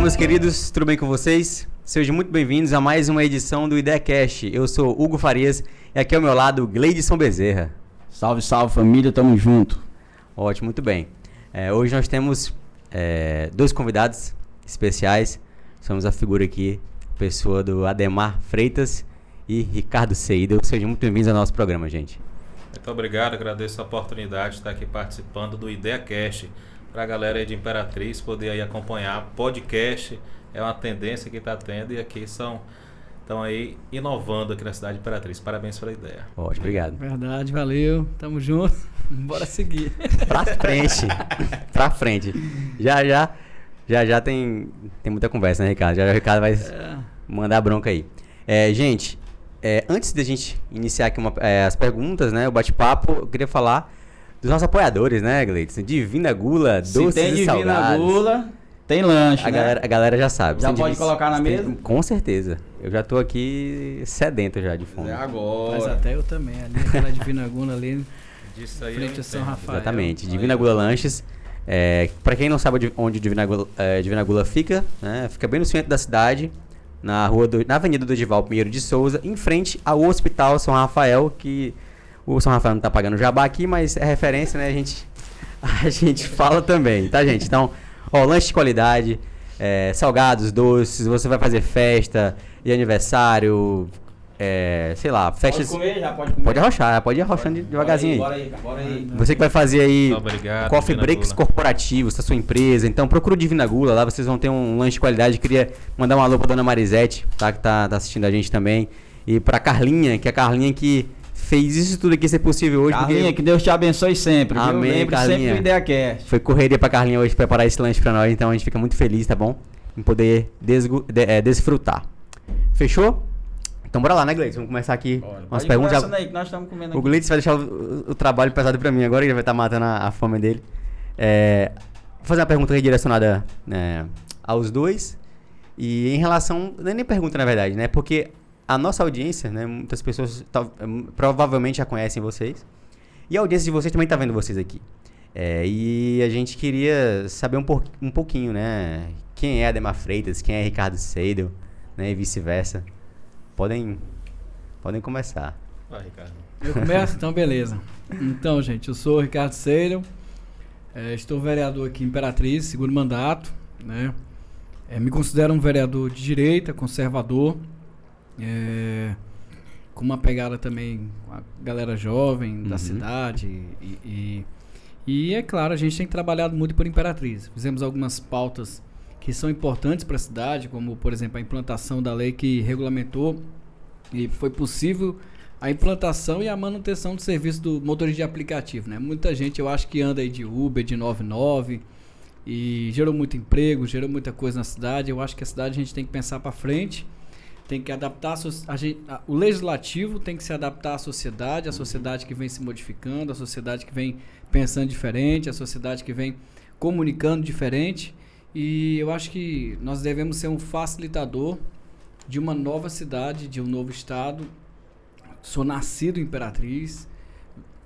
meus queridos, tudo bem com vocês? Sejam muito bem-vindos a mais uma edição do IdeaCast. Eu sou Hugo Farias e aqui ao meu lado, Gleidson Bezerra. Salve, salve família, tamo junto. Ótimo, muito bem. Hoje nós temos dois convidados especiais. Somos a figura aqui, pessoa do Ademar Freitas e Ricardo Seidel. Sejam muito bem-vindos ao nosso programa, gente. Muito obrigado, agradeço a oportunidade de estar aqui participando do IdeaCast. Para a galera aí de Imperatriz poder aí acompanhar podcast, é uma tendência que está tendo e aqui estão aí inovando aqui na cidade de Imperatriz. Parabéns pela ideia. Ótimo, obrigado. Verdade, valeu, tamo junto, bora seguir. Pra frente. Já tem muita conversa, né, Ricardo? Já o Ricardo vai mandar bronca aí. Gente, antes da gente iniciar aqui as perguntas, né, o bate-papo, eu queria falar dos nossos apoiadores, né, Gleidson? Divina Gula, doces e salgados. Se tem Divina Gula, tem lanche, a galera já sabe. Já pode colocar na mesa? Com certeza. Eu já tô aqui sedento já de fome. Agora. Mas até eu também, ali aquela Divina Gula ali, Disso aí frente a São Rafael. Exatamente, Divina Gula Lanches. Para quem não sabe onde Divina Gula fica, né, fica bem no centro da cidade, na Avenida do Edival Pinheiro de Souza, em frente ao Hospital São Rafael, que o São Rafael não tá pagando jabá aqui, mas é referência, né? A gente fala também, tá, gente? Então, lanche de qualidade, salgados, doces, você vai fazer festa e aniversário, sei lá, festas. Pode comer, já pode comer. Pode ir arrochando devagarzinho aí. Bora aí. Você que vai fazer aí coffee breaks Gula corporativos da sua empresa, então procura o Divina Gula, lá vocês vão ter um lanche de qualidade. Queria mandar um alô pra dona Marisete, tá, que tá assistindo a gente também, e pra Carlinha, que fez isso tudo aqui ser possível hoje. Carlinha, que Deus te abençoe sempre. Amém, Lembre Carlinha. sempre do IdeaCast. Foi correria pra Carlinha hoje preparar esse lanche pra nós, então a gente fica muito feliz, tá bom? Em poder desfrutar. Fechou? Então bora lá, né, Gleidson? Vamos começar aqui umas perguntas. Aí que nós estamos comendo aqui. O Gleidson vai deixar o trabalho pesado pra mim agora, ele vai estar matando a fome dele. Vou fazer uma pergunta redirecionada aos dois. E em relação... Não é nem pergunta, na verdade, né? Porque a nossa audiência, né? Muitas pessoas provavelmente já conhecem vocês. E a audiência de vocês também está vendo vocês aqui. E a gente queria saber um pouquinho, né? Quem é Ademar Freitas, quem é Ricardo Seidel, né? E vice-versa. Podem começar. Vai, Ricardo. Eu começo? Então, beleza. Então, gente, eu sou o Ricardo Seidel, estou vereador aqui em Imperatriz, segundo mandato, né? Me considero um vereador de direita, conservador, com uma pegada também com a galera jovem da cidade e é claro, a gente tem trabalhado muito por Imperatriz. Fizemos algumas pautas que são importantes para a cidade, como por exemplo a implantação da lei que regulamentou e foi possível a implantação e a manutenção do serviço do motorista de aplicativo, né? Muita gente, eu acho que anda aí de Uber, de 99 e gerou muito emprego, gerou muita coisa na cidade. Eu acho que a cidade a gente tem que pensar para frente, tem que adaptar o legislativo tem que se adaptar à sociedade, a sociedade que vem se modificando, a sociedade que vem pensando diferente, a sociedade que vem comunicando diferente. E eu acho que nós devemos ser um facilitador de uma nova cidade, de um novo estado. Sou nascido em Imperatriz,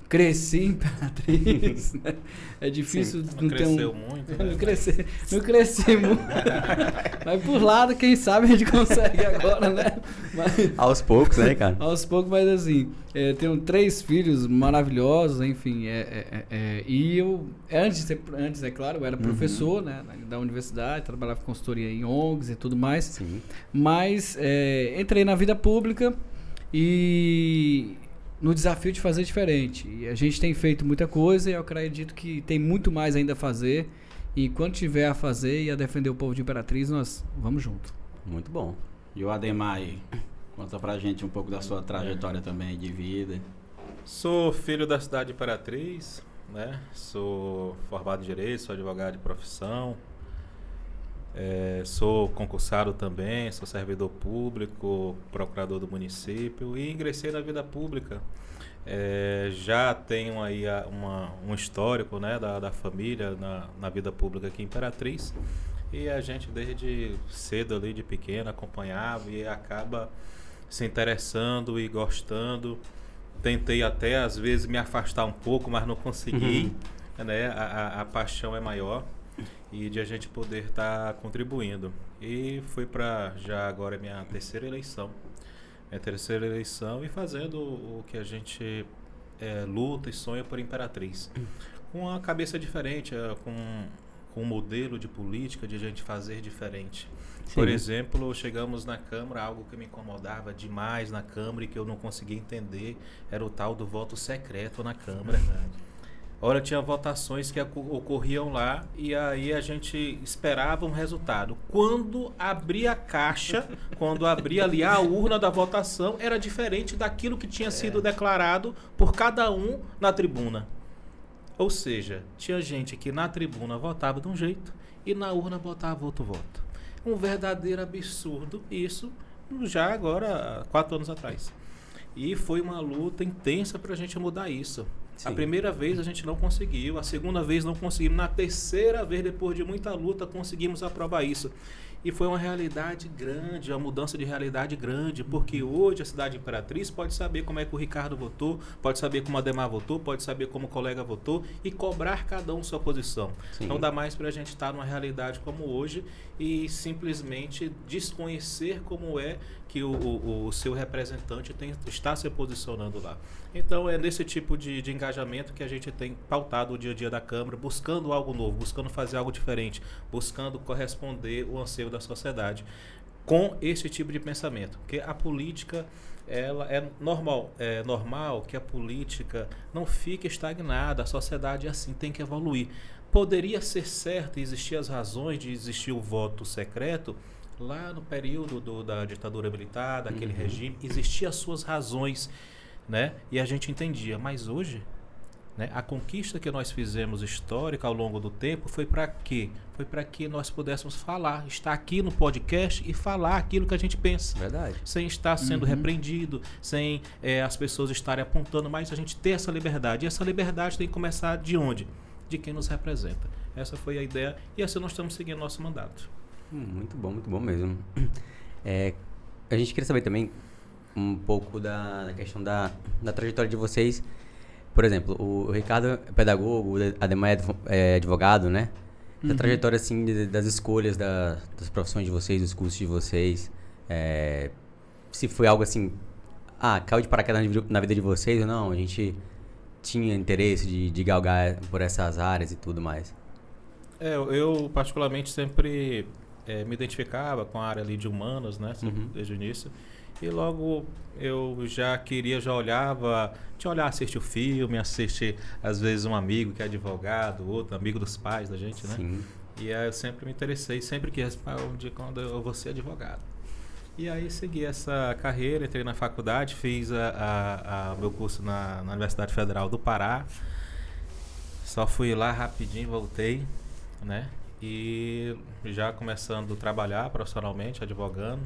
cresci em Imperatriz, né? É difícil não ter muito, né? Não cresci muito. Mas por lado, quem sabe a gente consegue agora, né? Mas, aos poucos, né, cara? Aos poucos, mas assim, tenho 3 filhos maravilhosos, enfim, e eu, antes, é claro, eu era professor, né, da universidade, trabalhava com consultoria em ONGs e tudo mais. Sim. Mas entrei na vida pública e no desafio de fazer diferente. E a gente tem feito muita coisa e eu acredito que tem muito mais ainda a fazer. E quando tiver a fazer e a defender o povo de Imperatriz, nós vamos junto. Muito bom. E o Ademar aí? Conta pra gente um pouco da sua trajetória também de vida. Sou filho da cidade de Imperatriz, né? Sou formado em Direito, sou advogado de profissão. Sou concursado também, sou servidor público, procurador do município e ingressei na vida pública. Já tenho aí um histórico, né, da família na vida pública aqui em Imperatriz e a gente desde cedo ali, de pequeno, acompanhava e acaba se interessando e gostando. Tentei até às vezes me afastar um pouco, mas não consegui, né? A paixão é maior. e de a gente poder estar contribuindo. E fui para, já agora, minha terceira eleição. E fazendo o que a gente luta e sonha por Imperatriz. Com uma cabeça diferente, com um modelo de política de a gente fazer diferente. Sim. Por exemplo, chegamos na Câmara, algo que me incomodava demais na Câmara e que eu não conseguia entender, era o tal do voto secreto na Câmara. Ora, tinha votações que ocorriam lá e aí a gente esperava um resultado. Quando abria a caixa, quando abria ali a urna da votação, era diferente daquilo que tinha sido declarado por cada um na tribuna. Ou seja, tinha gente que na tribuna votava de um jeito e na urna botava outro voto. Um verdadeiro absurdo, isso já agora, 4 anos atrás. E foi uma luta intensa para a gente mudar isso. Sim. A primeira vez a gente não conseguiu, a segunda vez não conseguimos, na terceira vez, depois de muita luta, conseguimos aprovar isso. E foi uma realidade grande, uma mudança de realidade grande, porque hoje a cidade Imperatriz pode saber como é que o Ricardo votou, pode saber como a Ademar votou, pode saber como o colega votou e cobrar cada um sua posição. Sim. Não dá mais para a gente estar numa realidade como hoje e simplesmente desconhecer como é que o seu representante está se posicionando lá. Então é nesse tipo de engajamento que a gente tem pautado o dia a dia da Câmara, buscando algo novo, buscando fazer algo diferente, buscando corresponder ao anseio da sociedade com esse tipo de pensamento. Porque a política, ela é normal que a política não fique estagnada, a sociedade assim tem que evoluir. Poderia ser certo existir as razões de existir o voto secreto lá no período da ditadura militar, daquele regime, existiam as suas razões, né? E a gente entendia, mas hoje, né, a conquista que nós fizemos histórica ao longo do tempo foi para quê? Foi para que nós pudéssemos falar, estar aqui no podcast e falar aquilo que a gente pensa. Verdade. Sem estar sendo repreendido, sem as pessoas estarem apontando, mas a gente ter essa liberdade. E essa liberdade tem que começar de onde? De quem nos representa. Essa foi a ideia e assim nós estamos seguindo nosso mandato. Muito bom mesmo. A gente queria saber também um pouco da questão da trajetória de vocês. Por exemplo, o Ricardo é pedagogo, a Ademar é advogado, né? A trajetória assim das escolhas das profissões de vocês, dos cursos de vocês, se foi algo assim, caiu de paraquedas na vida de vocês ou não, a gente tinha interesse de galgar por essas áreas e tudo mais. Eu particularmente sempre me identificava com a área ali de humanas, né, desde o início. E logo eu já olhava, assistir o filme, assistir às vezes um amigo que é advogado, outro amigo dos pais da gente, né? Sim. E aí eu sempre me interessei, sempre quis, um dia quando eu vou ser advogado. E aí segui essa carreira, entrei na faculdade, fiz o meu curso na Universidade Federal do Pará. Só fui lá rapidinho, voltei, né? E já começando a trabalhar profissionalmente, advogando.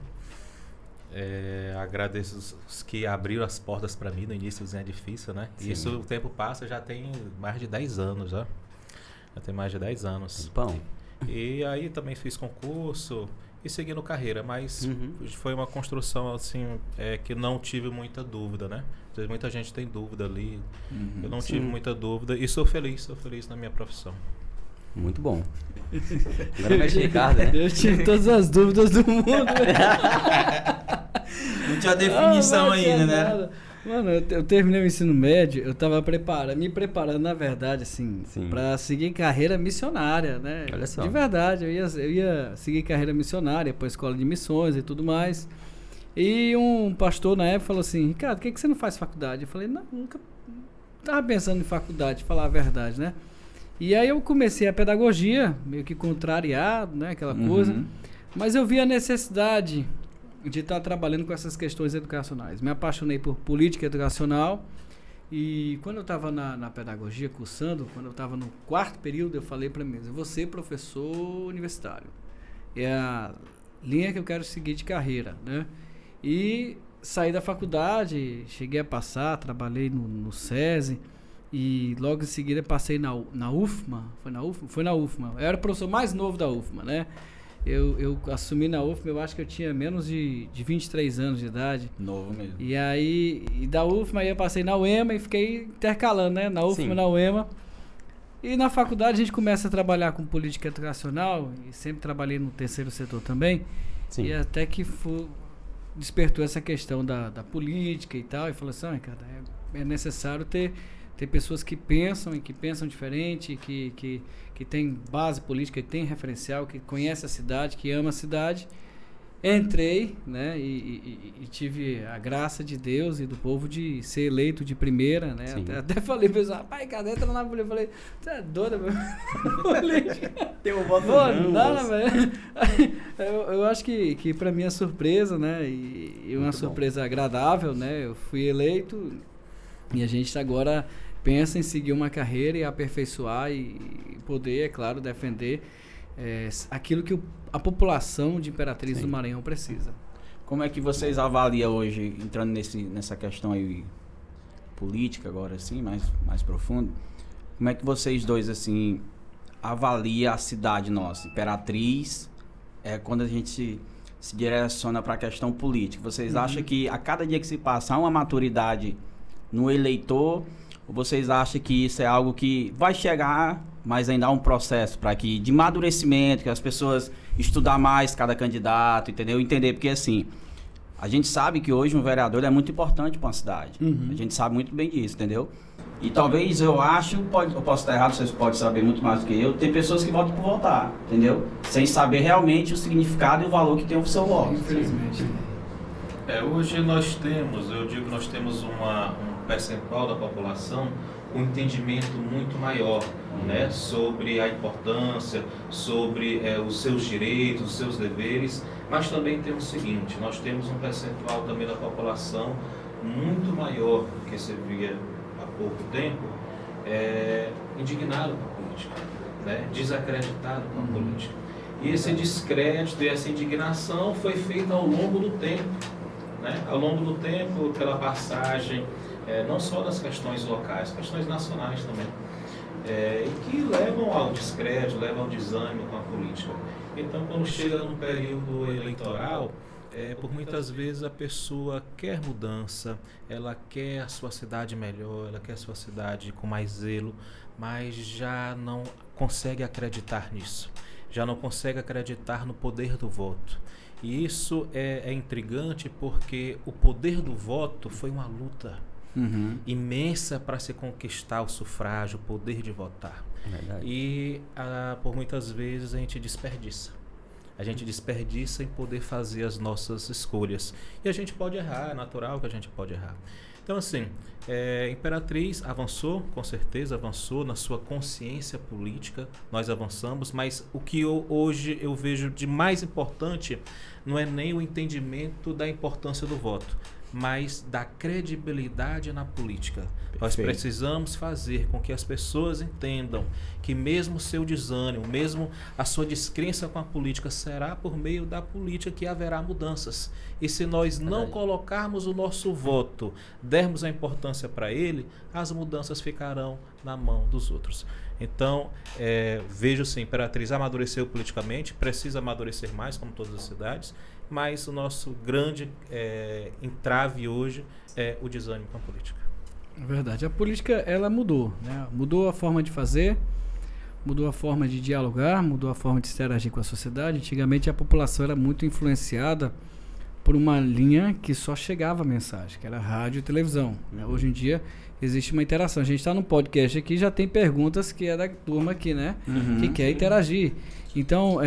Agradeço os que abriram as portas para mim no início, é difícil, né? Sim. Isso, o tempo passa, já tem mais de 10 anos, já tem mais de 10 anos. Pão. E aí também fiz concurso e seguindo carreira, mas foi uma construção assim, que não tive muita dúvida, né? Muita gente tem dúvida ali, eu não tive muita dúvida e sou feliz na minha profissão. Muito bom. Agora vai Ricardo, né? Eu tive todas as dúvidas do mundo. Não tinha definição ainda, né? Nada. Mano, eu terminei o ensino médio, eu tava me preparando, na verdade, assim, pra seguir carreira missionária, né? Olha só. De verdade, eu ia seguir carreira missionária, pra escola de missões e tudo mais. E um pastor na época falou assim, Ricardo, por que você não faz faculdade? Eu falei, não, nunca tava pensando em faculdade, falar a verdade, né? E aí eu comecei a pedagogia, meio que contrariado, né, aquela coisa, mas eu vi a necessidade de estar trabalhando com essas questões educacionais. Me apaixonei por política educacional e quando eu estava na pedagogia, cursando, quando eu estava no 4º período, eu falei para mim, eu vou ser professor universitário. É a linha que eu quero seguir de carreira, né? E saí da faculdade, cheguei a passar, trabalhei no SESI, e logo em seguida passei na UFMA. Foi na UFMA? Foi na UFMA. Eu era o professor mais novo da UFMA, né? Eu assumi na UFMA, eu acho que eu tinha menos de 23 anos de idade. Novo mesmo. E aí, da UFMA, eu passei na UEMA e fiquei intercalando, né? Na UFMA, na UEMA. E na faculdade a gente começa a trabalhar com política educacional, e sempre trabalhei no terceiro setor também, Sim. e até que despertou essa questão da política e tal, e falou assim, cara, é necessário ter pessoas que pensam e que pensam diferente, que tem base política, que tem referencial, que conhece a cidade, que ama a cidade. Entrei, né, e tive a graça de Deus e do povo de ser eleito de primeira, né? Até falei pro pessoal, rapaz, cara, entra na política. Eu falei, você é doida, meu? Tem um voto não dá, velho. Eu acho que pra mim é surpresa, né? E uma muito surpresa agradável, né? Eu fui eleito e a gente agora pensa em seguir uma carreira e aperfeiçoar e poder, é claro, defender aquilo que a população de Imperatriz do Maranhão precisa. Como é que vocês avaliam hoje, entrando nessa questão aí política agora, assim, mais profundo, como é que vocês dois, assim, avaliam a cidade nossa, Imperatriz, quando a gente se direciona para a questão política? Vocês acham que a cada dia que se passa há uma maturidade no eleitor, ou vocês acham que isso é algo que vai chegar, mas ainda há um processo para que de amadurecimento, que as pessoas estudar mais cada candidato, entendeu? Entender, porque assim, a gente sabe que hoje um vereador é muito importante para uma cidade. A gente sabe muito bem disso, entendeu? E talvez eu posso estar errado, vocês podem saber muito mais do que eu, tem pessoas que votam por votar, entendeu? Sem saber realmente o significado e o valor que tem o seu voto. Infelizmente. Hoje nós temos um percentual da população com um entendimento muito maior, né, sobre a importância, sobre os seus direitos, os seus deveres, mas também temos o seguinte, nós temos um percentual também da população muito maior do que se via há pouco tempo, indignado com a política, né, desacreditado com a política. E esse descrédito e essa indignação foi feita ao longo do tempo, né, ao longo do tempo, pela passagem não só das questões locais, questões nacionais também, e que levam ao descrédito, levam ao desânimo com a política. Então, quando chega no período eleitoral, por muitas vezes a pessoa quer mudança, ela quer a sua cidade melhor, ela quer a sua cidade com mais zelo, mas já não consegue acreditar nisso, já não consegue acreditar no poder do voto. E isso é intrigante porque o poder do voto foi uma luta imensa para se conquistar o sufrágio, o poder de votar. Verdade. E por muitas vezes a gente desperdiça. A gente desperdiça em poder fazer as nossas escolhas. E a gente pode errar, é natural que a gente pode errar. Então, assim, Imperatriz avançou, com certeza avançou na sua consciência política, nós avançamos, mas o que hoje eu vejo de mais importante não é nem o entendimento da importância do voto, mas da credibilidade na política. Perfeito. Nós precisamos fazer com que as pessoas entendam que mesmo o seu desânimo, mesmo a sua descrença com a política, será por meio da política que haverá mudanças. E se nós não colocarmos o nosso voto, dermos a importância para ele, as mudanças ficarão na mão dos outros. Então, vejo sim, Imperatriz amadureceu politicamente, precisa amadurecer mais, como todas as cidades, mas o nosso grande entrave hoje é o desânimo com a política. É verdade. A política, ela mudou, né? Mudou a forma de fazer, mudou a forma de dialogar, mudou a forma de interagir com a sociedade. Antigamente a população era muito influenciada por uma linha que só chegava a mensagem, que era rádio e televisão, né? Hoje em dia existe uma interação. A gente está no podcast aqui, já tem perguntas que é da turma aqui, né? Que quer interagir. Então,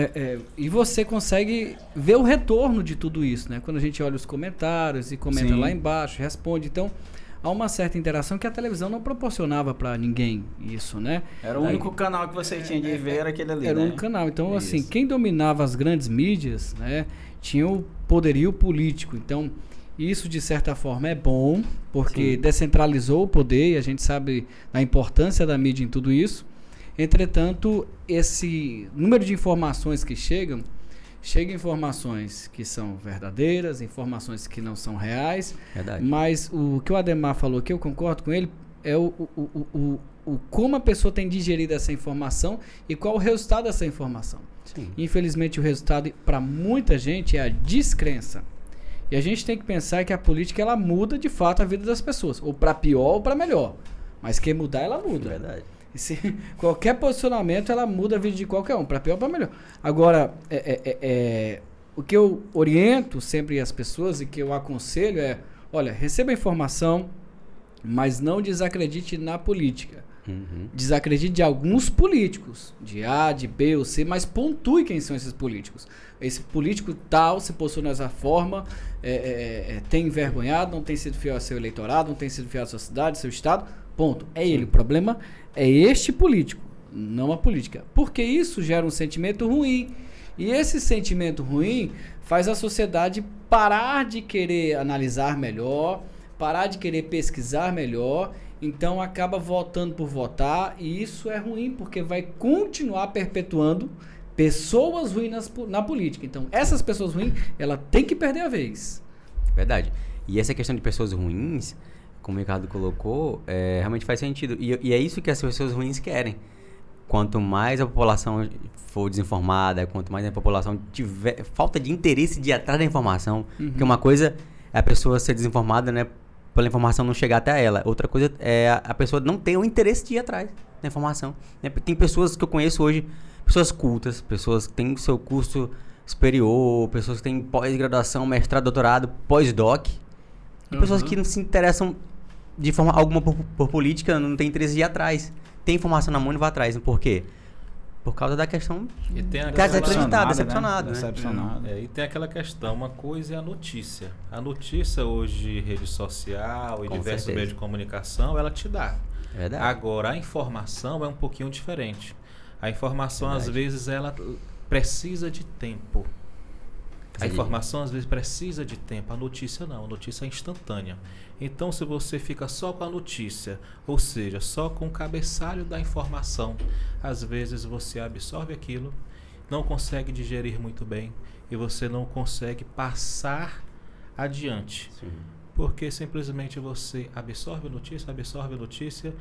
e você consegue ver o retorno de tudo isso, né? Quando a gente olha os comentários e comenta lá embaixo, responde. Então, há uma certa interação que a televisão não proporcionava para ninguém isso, né? Era o único canal que você tinha de ver, era aquele ali, era um canal. Então, assim, quem dominava as grandes mídias, né, tinha o poderio político. Então, isso, de certa forma, é bom, porque descentralizou o poder, e a gente sabe da importância da mídia em tudo isso. Entretanto, esse número de informações que chegam informações que são verdadeiras, informações que não são reais. Verdade. Mas o que o Ademar falou aqui, eu concordo com ele, é o como a pessoa tem digerido essa informação e qual o resultado dessa informação. Sim. Infelizmente, o resultado para muita gente é a descrença. E a gente tem que pensar que a política, ela muda de fato a vida das pessoas, ou para pior ou para melhor. Mas quem mudar, ela muda. Verdade. Qualquer posicionamento, ela muda a vida de qualquer um, para pior ou para melhor. Agora, o que eu oriento sempre as pessoas e que eu aconselho é, olha, receba informação, mas não desacredite na política. Desacredite de alguns políticos, de A, de B ou C, mas pontue quem são esses políticos. Esse político tal se posiciona dessa forma, tem envergonhado, não tem sido fiel ao seu eleitorado, não tem sido fiel à sua cidade, ao seu estado, ponto. É ele. O problema é este político, não a política. Porque isso gera um sentimento ruim. E esse sentimento ruim faz a sociedade parar de querer analisar melhor, parar de querer pesquisar melhor. Então acaba votando por votar, e isso é ruim, porque vai continuar perpetuando pessoas ruins na política. Então essas pessoas ruins, ela tem que perder a vez. Verdade. E essa questão de pessoas ruins, como o Ricardo colocou, realmente faz sentido. E é isso que as pessoas ruins querem. Quanto mais a população for desinformada, quanto mais a população tiver falta de interesse de ir atrás da informação, porque uma coisa é a pessoa ser desinformada, né, pela informação não chegar até ela. Outra coisa é a pessoa não ter o interesse de ir atrás da informação. Né? Tem pessoas que eu conheço hoje, pessoas cultas, pessoas que têm seu curso superior, pessoas que têm pós-graduação, mestrado, doutorado, pós-doc, e pessoas que não se interessam de forma alguma por política, não tem interesse de ir atrás. Tem informação na mão e vai atrás. Por quê? Por causa da questão e tem decepcionado. Né? E tem aquela questão, uma coisa é a notícia. A notícia hoje, rede social e diversos meios de comunicação, ela te dá. É verdade. Agora, a informação é um pouquinho diferente. A informação, às vezes, ela precisa de tempo. A informação, às vezes, precisa de tempo. A notícia não. A notícia é instantânea. Então, se você fica só com a notícia, ou seja, só com o cabeçalho da informação, às vezes você absorve aquilo, não consegue digerir muito bem e você não consegue passar adiante. Sim. Porque simplesmente você absorve a notícia,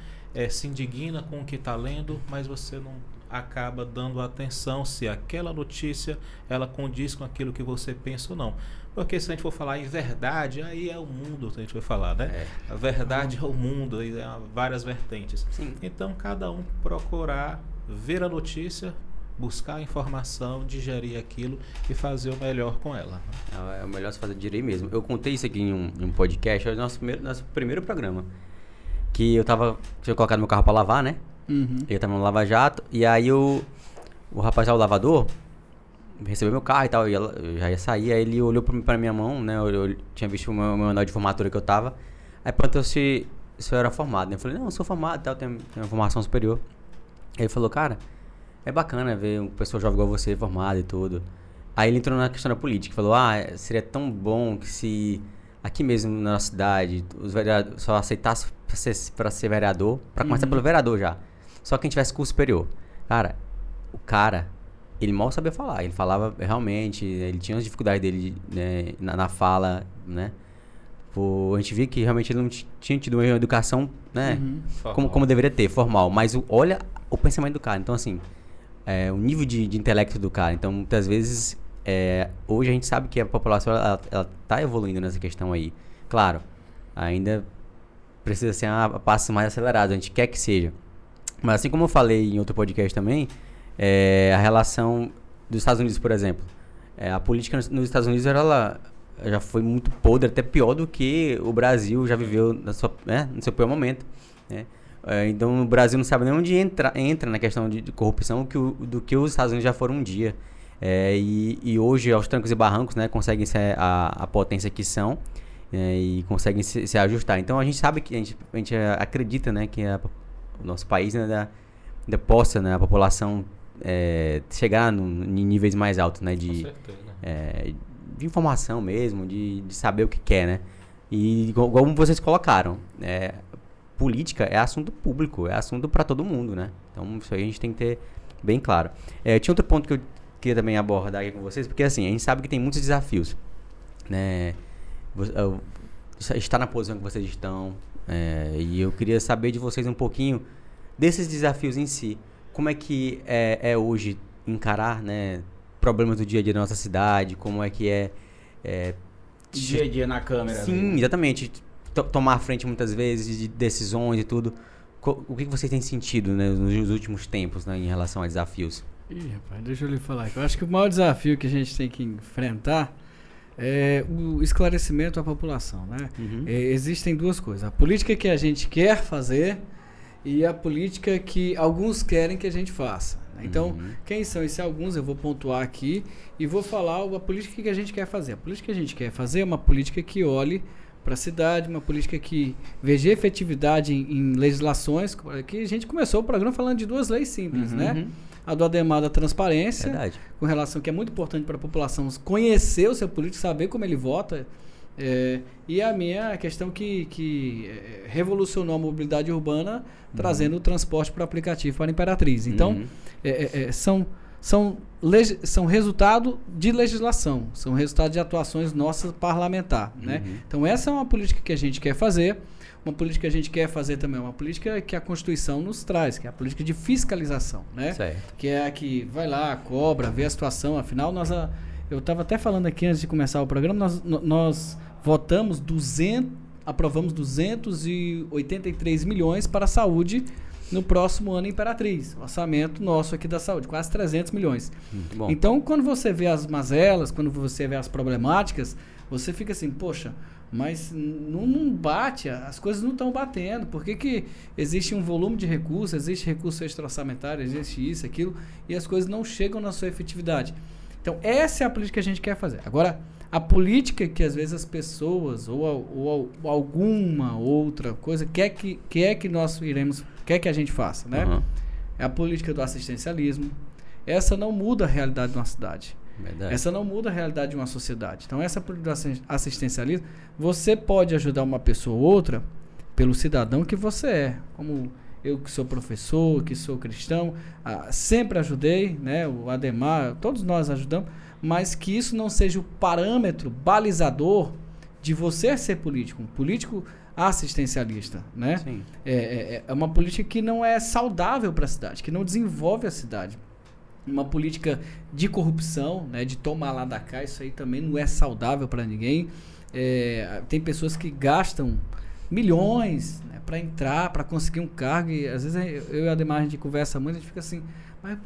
se indigna com o que está lendo, mas você não acaba dando atenção se aquela notícia ela condiz com aquilo que você pensa ou não. Porque se a gente for falar em verdade, aí é o mundo que a gente vai falar, né? A verdade é o mundo, e várias vertentes. Sim. Então, cada um procurar ver a notícia, buscar a informação, digerir aquilo e fazer o melhor com ela. É o melhor se fazer direito mesmo. Eu contei isso aqui em um podcast, é o nosso primeiro programa. Que eu tinha colocado meu carro para lavar, né? Eu tava no Lava Jato, e aí o rapaz lá, o lavador, recebeu meu carro e tal, eu já ia sair, aí ele olhou pra minha mão, né, eu tinha visto o meu anel de formatura que eu tava, aí perguntou se eu era formado, né, eu falei, não, eu sou formado e tal, tenho uma formação superior. Aí ele falou, cara, é bacana ver uma pessoa jovem igual você, formada e tudo. Aí ele entrou na questão da política, falou, seria tão bom que se aqui mesmo na nossa cidade, os vereadores só aceitassem pra ser vereador, pra começar pelo vereador já. Só quem tivesse curso superior. Cara, ele mal sabia falar. Ele falava realmente, ele tinha as dificuldades dele, né, na fala, né? A gente via que realmente ele não tinha tido uma educação, né? Como deveria ter, formal. Mas olha o pensamento do cara. Então, assim, o nível de intelecto do cara. Então, muitas vezes, hoje a gente sabe que a população, ela tá evoluindo nessa questão aí. Claro, ainda precisa ser a passos mais acelerados. A gente quer que seja. Mas assim como eu falei em outro podcast também, a relação dos Estados Unidos, por exemplo. A política nos Estados Unidos ela já foi muito podre, até pior do que o Brasil já viveu no seu pior momento. Né? Então o Brasil não sabe nem onde entra na questão de corrupção do que os Estados Unidos já foram um dia. E hoje, aos trancos e barrancos, né, conseguem ser a potência que são e conseguem se ajustar. Então a gente sabe que a gente acredita, né, que o nosso país ainda possa, né, a população chegar em níveis mais altos, né, de informação mesmo, de saber o que quer, né? E como vocês colocaram, política é assunto público, é assunto para todo mundo, né? Então isso aí a gente tem que ter bem claro. Tinha outro ponto que eu queria também abordar aqui com vocês, porque assim, a gente sabe que tem muitos desafios, né? Está na posição que vocês estão, e eu queria saber de vocês um pouquinho desses desafios em si. Como é que é hoje encarar, né, problemas do dia a dia da nossa cidade? Como é que dia a dia na câmera? Sim, exatamente. Tomar a frente muitas vezes de decisões e tudo. o que vocês têm sentido, né, nos últimos tempos, né, em relação a desafios? Ih, rapaz, deixa eu lhe falar. Eu acho que o maior desafio que a gente tem que enfrentar é o esclarecimento à população, né? Existem duas coisas. A política que a gente quer fazer e a política que alguns querem que a gente faça. Então, quem são esses alguns? Eu vou pontuar aqui e vou falar a política que a gente quer fazer. A política que a gente quer fazer é uma política que olhe para a cidade, uma política que veja efetividade em legislações. Que a gente começou o programa falando de duas leis simples, né? A do Ademar da transparência, Verdade. com relação que é muito importante para a população conhecer o seu político, saber como ele vota. E a minha questão que revolucionou a mobilidade urbana, trazendo o transporte para aplicativo para a Imperatriz. Então, são resultado de legislação, são resultado de atuações nossas parlamentar, né? Então essa é uma política que a gente quer fazer. Uma política que a gente quer fazer também, uma política que a Constituição nos traz, que é a política de fiscalização, né? Certo. Que é a que vai lá, cobra, vê a situação. Afinal, eu estava até falando aqui antes de começar o programa, nós votamos aprovamos 283 milhões para a saúde no próximo ano em Imperatriz. O orçamento nosso aqui da saúde, quase 300 milhões. Bom. Então, quando você vê as mazelas, quando você vê as problemáticas, você fica assim, poxa, mas não bate, as coisas não estão batendo. Por que existe um volume de recursos, existe recurso extra-orçamentário, existe isso, aquilo, e as coisas não chegam na sua efetividade? Então, essa é a política que a gente quer fazer. Agora, a política que às vezes as pessoas ou alguma outra coisa quer que nós quer que a gente faça, né? É a política do assistencialismo. Essa não muda a realidade de uma cidade. Verdade. Essa não muda a realidade de uma sociedade. Então, essa política do assistencialismo, você pode ajudar uma pessoa ou outra pelo cidadão que você é. Como eu que sou professor, que sou cristão, sempre ajudei, né? O Ademar, todos nós ajudamos, mas que isso não seja o parâmetro balizador de você ser político, um político assistencialista, né? Sim. É uma política que não é saudável para a cidade, que não desenvolve a cidade. Uma política de corrupção, né, de tomar lá da cá, isso aí também não é saudável para ninguém. Tem pessoas que gastam milhões, né, para entrar, para conseguir um cargo, e às vezes eu e a Ademar, a gente conversa muito, a gente fica assim, mas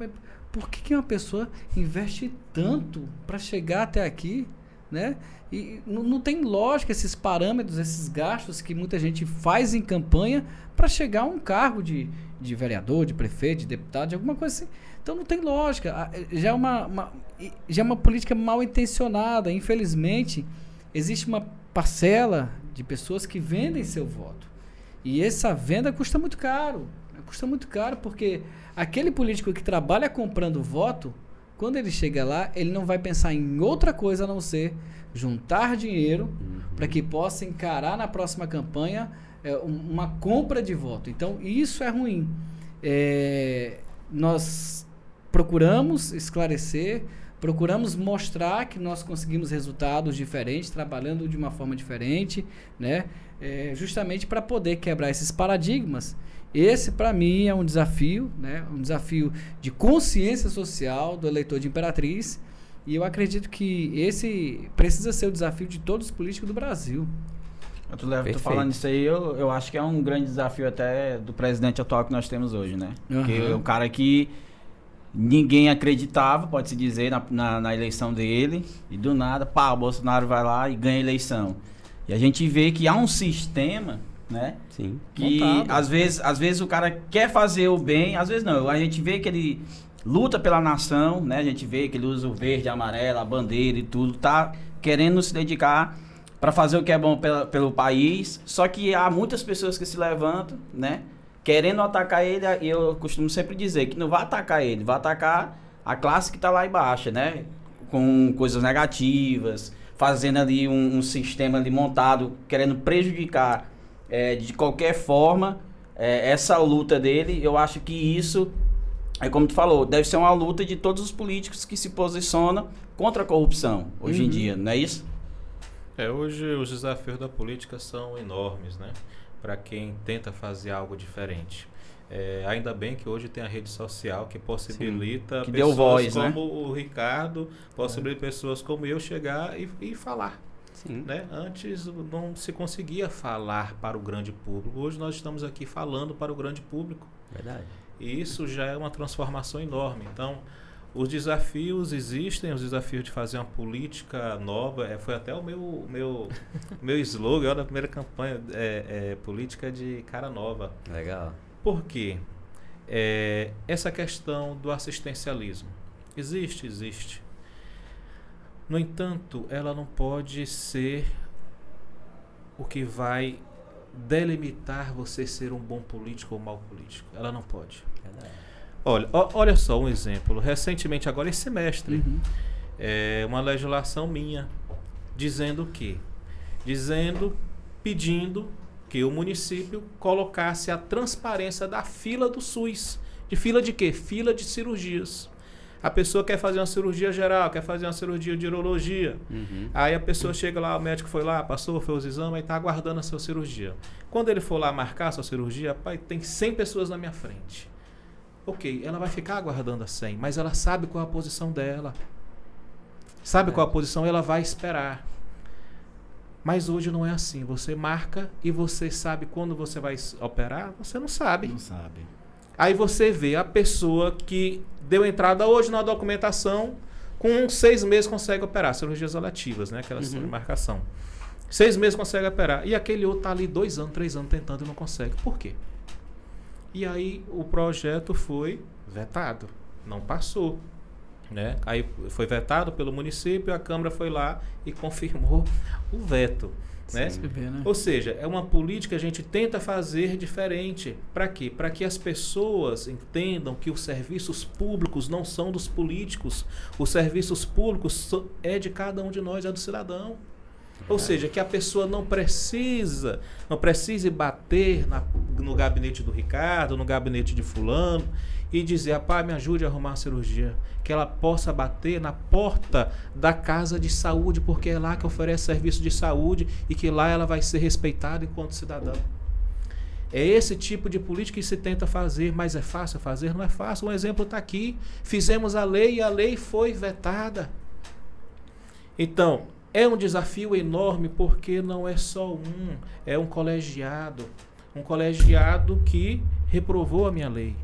por que uma pessoa investe tanto para chegar até aqui, né? E não tem lógica esses parâmetros, esses gastos que muita gente faz em campanha para chegar a um cargo de vereador, de prefeito, de deputado, de alguma coisa assim. Então não tem lógica. Já é uma política mal intencionada. Infelizmente, existe uma parcela de pessoas que vendem seu voto. E essa venda custa muito caro. Custa muito caro porque aquele político que trabalha comprando voto, quando ele chega lá, ele não vai pensar em outra coisa a não ser juntar dinheiro para que possa encarar na próxima campanha uma compra de voto. Então, isso é ruim. Nós procuramos esclarecer, procuramos mostrar que nós conseguimos resultados diferentes, trabalhando de uma forma diferente, né? Justamente para poder quebrar esses paradigmas. Esse, para mim, é um desafio, né? Um desafio de consciência social do eleitor de Imperatriz, e eu acredito que esse precisa ser o desafio de todos os políticos do Brasil. Tu falando isso aí, eu acho que é um grande desafio até do presidente atual que nós temos hoje, né? Porque é um cara que ninguém acreditava, pode-se dizer, na eleição dele, e do nada, o Bolsonaro vai lá e ganha a eleição. E a gente vê que há um sistema, né? Sim. Que às vezes o cara quer fazer o bem, às vezes não. A gente vê que ele luta pela nação, né? A gente vê que ele usa o verde, amarelo, a bandeira e tudo, tá querendo se dedicar para fazer o que é bom pelo país. Só que há muitas pessoas que se levantam, né? Querendo atacar ele, e eu costumo sempre dizer que não vai atacar ele, vai atacar a classe que tá lá embaixo, né? Com coisas negativas, fazendo ali um sistema ali montado, querendo prejudicar de qualquer forma essa luta dele. Eu acho que isso, como tu falou, deve ser uma luta de todos os políticos que se posicionam contra a corrupção hoje em dia, não é isso? Hoje os desafios da política são enormes, né? Para quem tenta fazer algo diferente. Ainda bem que hoje tem a rede social que possibilita que pessoas deu voz, como né? o Ricardo, possibilita pessoas como eu chegar e falar. Sim. Né? Antes não se conseguia falar para o grande público. Hoje nós estamos aqui falando para o grande público. Verdade. E isso já é uma transformação enorme. Então, os desafios existem, os desafios de fazer uma política nova. Foi até o meu slogan da primeira campanha, política de cara nova. Legal. Por quê? Essa questão do assistencialismo. Existe. No entanto, ela não pode ser o que vai delimitar você ser um bom político ou um mau político. Ela não pode. Verdade. Olha só um exemplo. Recentemente, agora esse semestre, uma legislação minha pedindo que o município colocasse a transparência da fila do SUS. De fila de quê? Fila de cirurgias. A pessoa quer fazer uma cirurgia geral, quer fazer uma cirurgia de urologia. Aí a pessoa chega lá, o médico foi lá, passou, fez os exames, aí está aguardando a sua cirurgia. Quando ele for lá marcar a sua cirurgia, pai, tem 100 pessoas na minha frente. Ok, ela vai ficar aguardando a 100, mas ela sabe qual é a posição dela. Sabe qual é a posição, ela vai esperar. Mas hoje não é assim. Você marca e você sabe quando você vai operar? Você não sabe. Não sabe. Aí você vê a pessoa que deu entrada hoje na documentação, com 6 meses consegue operar. Cirurgias eletivas, né? Aquela marcação. 6 meses consegue operar. E aquele outro está ali 2 anos, 3 anos tentando e não consegue. Por quê? E aí o projeto foi vetado. Não passou. Né? Aí foi vetado pelo município, a Câmara foi lá e confirmou o veto. Né? Ou seja, é uma política que a gente tenta fazer diferente. Para quê? Para que as pessoas entendam que os serviços públicos não são dos políticos. Os serviços públicos é de cada um de nós, é do cidadão. Ou seja, que a pessoa não precise bater no gabinete do Ricardo, no gabinete de fulano e dizer, rapaz, me ajude a arrumar a cirurgia. Que ela possa bater na porta da casa de saúde, porque é lá que oferece serviço de saúde e que lá ela vai ser respeitada enquanto cidadã. É esse tipo de política que se tenta fazer, mas é fácil fazer? Não é fácil. Um exemplo está aqui. Fizemos a lei e a lei foi vetada. Então, é um desafio enorme porque não é só é um colegiado. Um colegiado que reprovou a minha lei.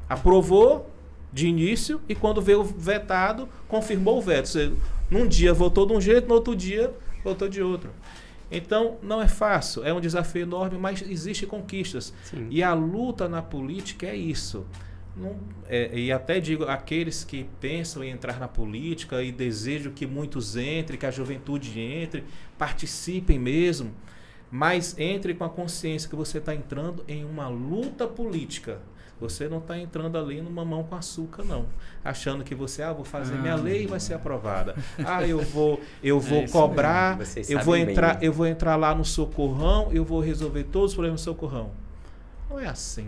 Aprovou de início e quando veio vetado, confirmou o veto. Você, num dia votou de um jeito, no outro dia votou de outro. Então, não é fácil, é um desafio enorme, mas existem conquistas. Sim. E a luta na política é isso. E até digo, aqueles que pensam em entrar na política e desejam que muitos entrem, que a juventude entre, participem mesmo, mas entre com a consciência que você está entrando em uma luta política. Você não está entrando ali no mamão com açúcar, não. Achando que você, vou fazer minha lei e vai ser aprovada. Eu vou cobrar, eu vou entrar lá no Socorrão, eu vou resolver todos os problemas do Socorrão. Não é assim.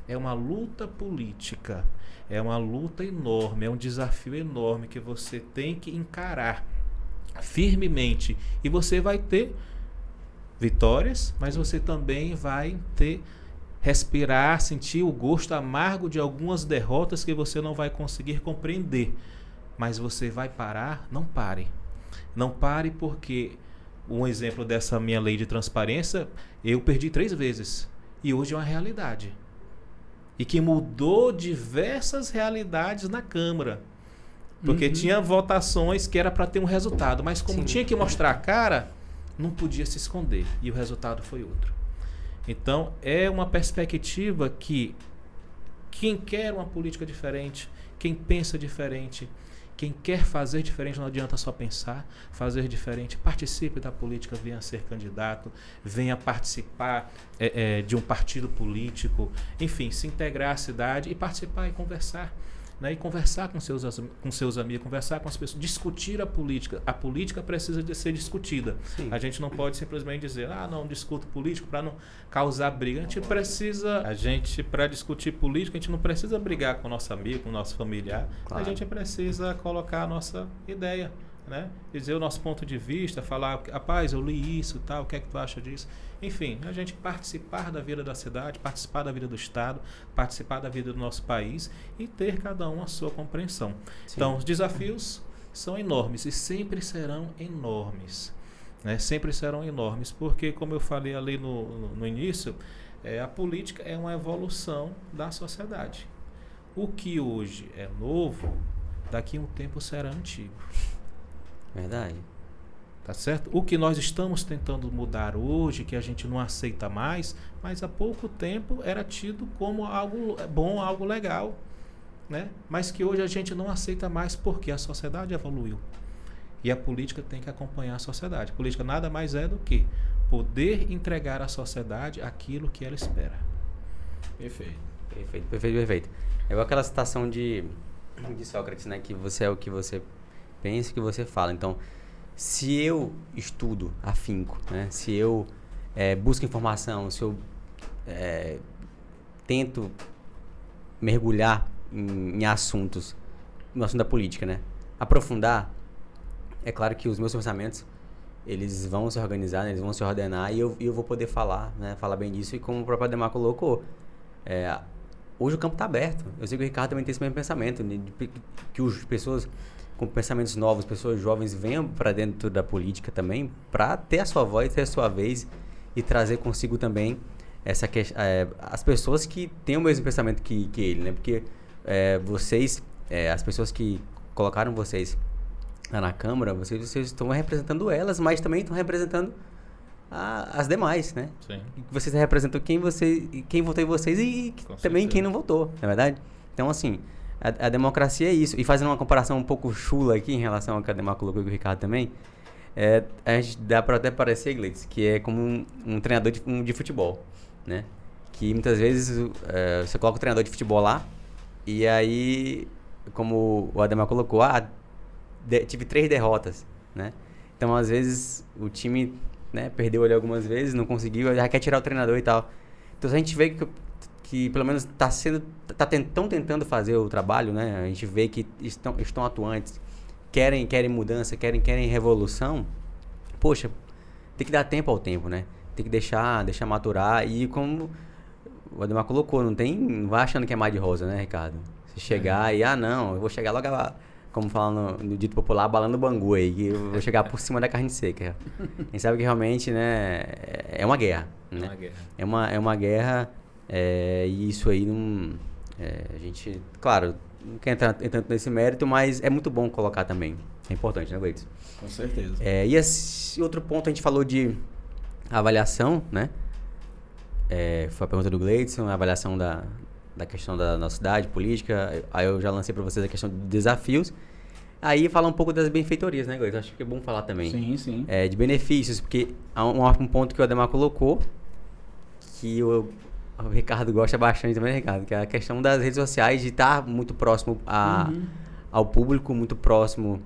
É uma luta política. É uma luta enorme, é um desafio enorme que você tem que encarar firmemente. E você vai ter vitórias, mas você também vai respirar, sentir o gosto amargo de algumas derrotas que você não vai conseguir compreender. Mas você vai parar? Não pare. Não pare porque um exemplo dessa minha lei de transparência, eu perdi 3 vezes. E hoje é uma realidade. E que mudou diversas realidades na Câmara. Porque tinha votações que era para ter um resultado, mas como tinha que mostrar a cara, não podia se esconder. E o resultado foi outro. Então, é uma perspectiva que quem quer uma política diferente, quem pensa diferente, quem quer fazer diferente, não adianta só pensar, fazer diferente, participe da política, venha ser candidato, venha participar de um partido político, enfim, se integrar à cidade e participar e conversar. Né, e conversar com seus amigos, conversar com as pessoas, discutir a política. A política precisa de ser discutida. Sim. A gente não pode simplesmente dizer, não discuto político para não causar briga. Para discutir política, a gente não precisa brigar com o nosso amigo, com o nosso familiar. Claro. A gente precisa colocar a nossa ideia, né? Dizer o nosso ponto de vista, falar, rapaz, eu li isso, tal, o que é que tu acha disso? Enfim, a gente participar da vida da cidade, participar da vida do Estado, participar da vida do nosso país e ter cada um a sua compreensão. Sim. Então, os desafios são enormes e sempre serão enormes. Né? Sempre serão enormes, porque, como eu falei ali no início, a política é uma evolução da sociedade. O que hoje é novo, daqui a um tempo será antigo. Verdade. Tá certo? O que nós estamos tentando mudar hoje, que a gente não aceita mais, mas há pouco tempo era tido como algo bom, algo legal, né? Mas que hoje a gente não aceita mais porque a sociedade evoluiu. E a política tem que acompanhar a sociedade. A política nada mais é do que poder entregar à sociedade aquilo que ela espera. Perfeito. Perfeito. É igual aquela citação de Sócrates, né? Que você é o que você pensa e o que você fala. Então, se eu estudo afinco, né? Se eu busco informação, se eu tento mergulhar em assuntos, no assunto da política, né? Aprofundar, é claro que os meus pensamentos, eles vão se organizar, né? Eles vão se ordenar e eu vou poder falar, né? Falar bem disso. E como o próprio Ademar colocou, hoje o campo está aberto. Eu sei que o Ricardo também tem esse mesmo pensamento, que as pessoas com pensamentos novos, pessoas jovens venham para dentro da política também, para ter a sua voz, ter a sua vez e trazer consigo também as pessoas que têm o mesmo pensamento que ele, né? Porque vocês, as pessoas que colocaram vocês lá na Câmara, vocês estão representando elas, mas também estão representando as demais, né? Sim. Vocês representam quem votou em vocês e também quem não votou, não é verdade? Então, assim, a democracia é isso. E fazendo uma comparação um pouco chula aqui em relação ao que a Ademar colocou e o Ricardo também, a gente dá para até parecer, Gleides, que é como um treinador de futebol, né? Que muitas vezes você coloca o treinador de futebol lá e aí, como o Ademar colocou, tive 3 derrotas, né? Então, às vezes, o time, né, perdeu ali algumas vezes, não conseguiu, já quer tirar o treinador e tal. Então, a gente vê que pelo menos estão tentando fazer o trabalho, né? A gente vê que estão atuantes, querem mudança, querem revolução. Poxa, tem que dar tempo ao tempo, né? Tem que deixar maturar. E como o Ademar colocou, não vai achando que é mar de rosa, né, Ricardo? Se chegar e, não, eu vou chegar logo, como fala no dito popular, abalando o bangu aí, que eu vou chegar por cima da carne seca. A gente sabe que realmente, né, é uma guerra, né? É uma guerra, e isso aí não... a gente, claro, não quer entrar tanto nesse mérito, mas é muito bom colocar também. É importante, né, Gleides? Com certeza. E esse outro ponto, a gente falou de avaliação, né? Foi a pergunta do Gleidson, a avaliação da questão da nossa cidade, política. Aí eu já lancei para vocês a questão de desafios. Aí falar um pouco das benfeitorias, né, Gleidson? Acho que é bom falar também. Sim, sim. De benefícios, porque há um ponto que o Ademar colocou, que o Ricardo gosta bastante também, né, Ricardo? Que é a questão das redes sociais, de estar muito próximo ao público, muito próximo.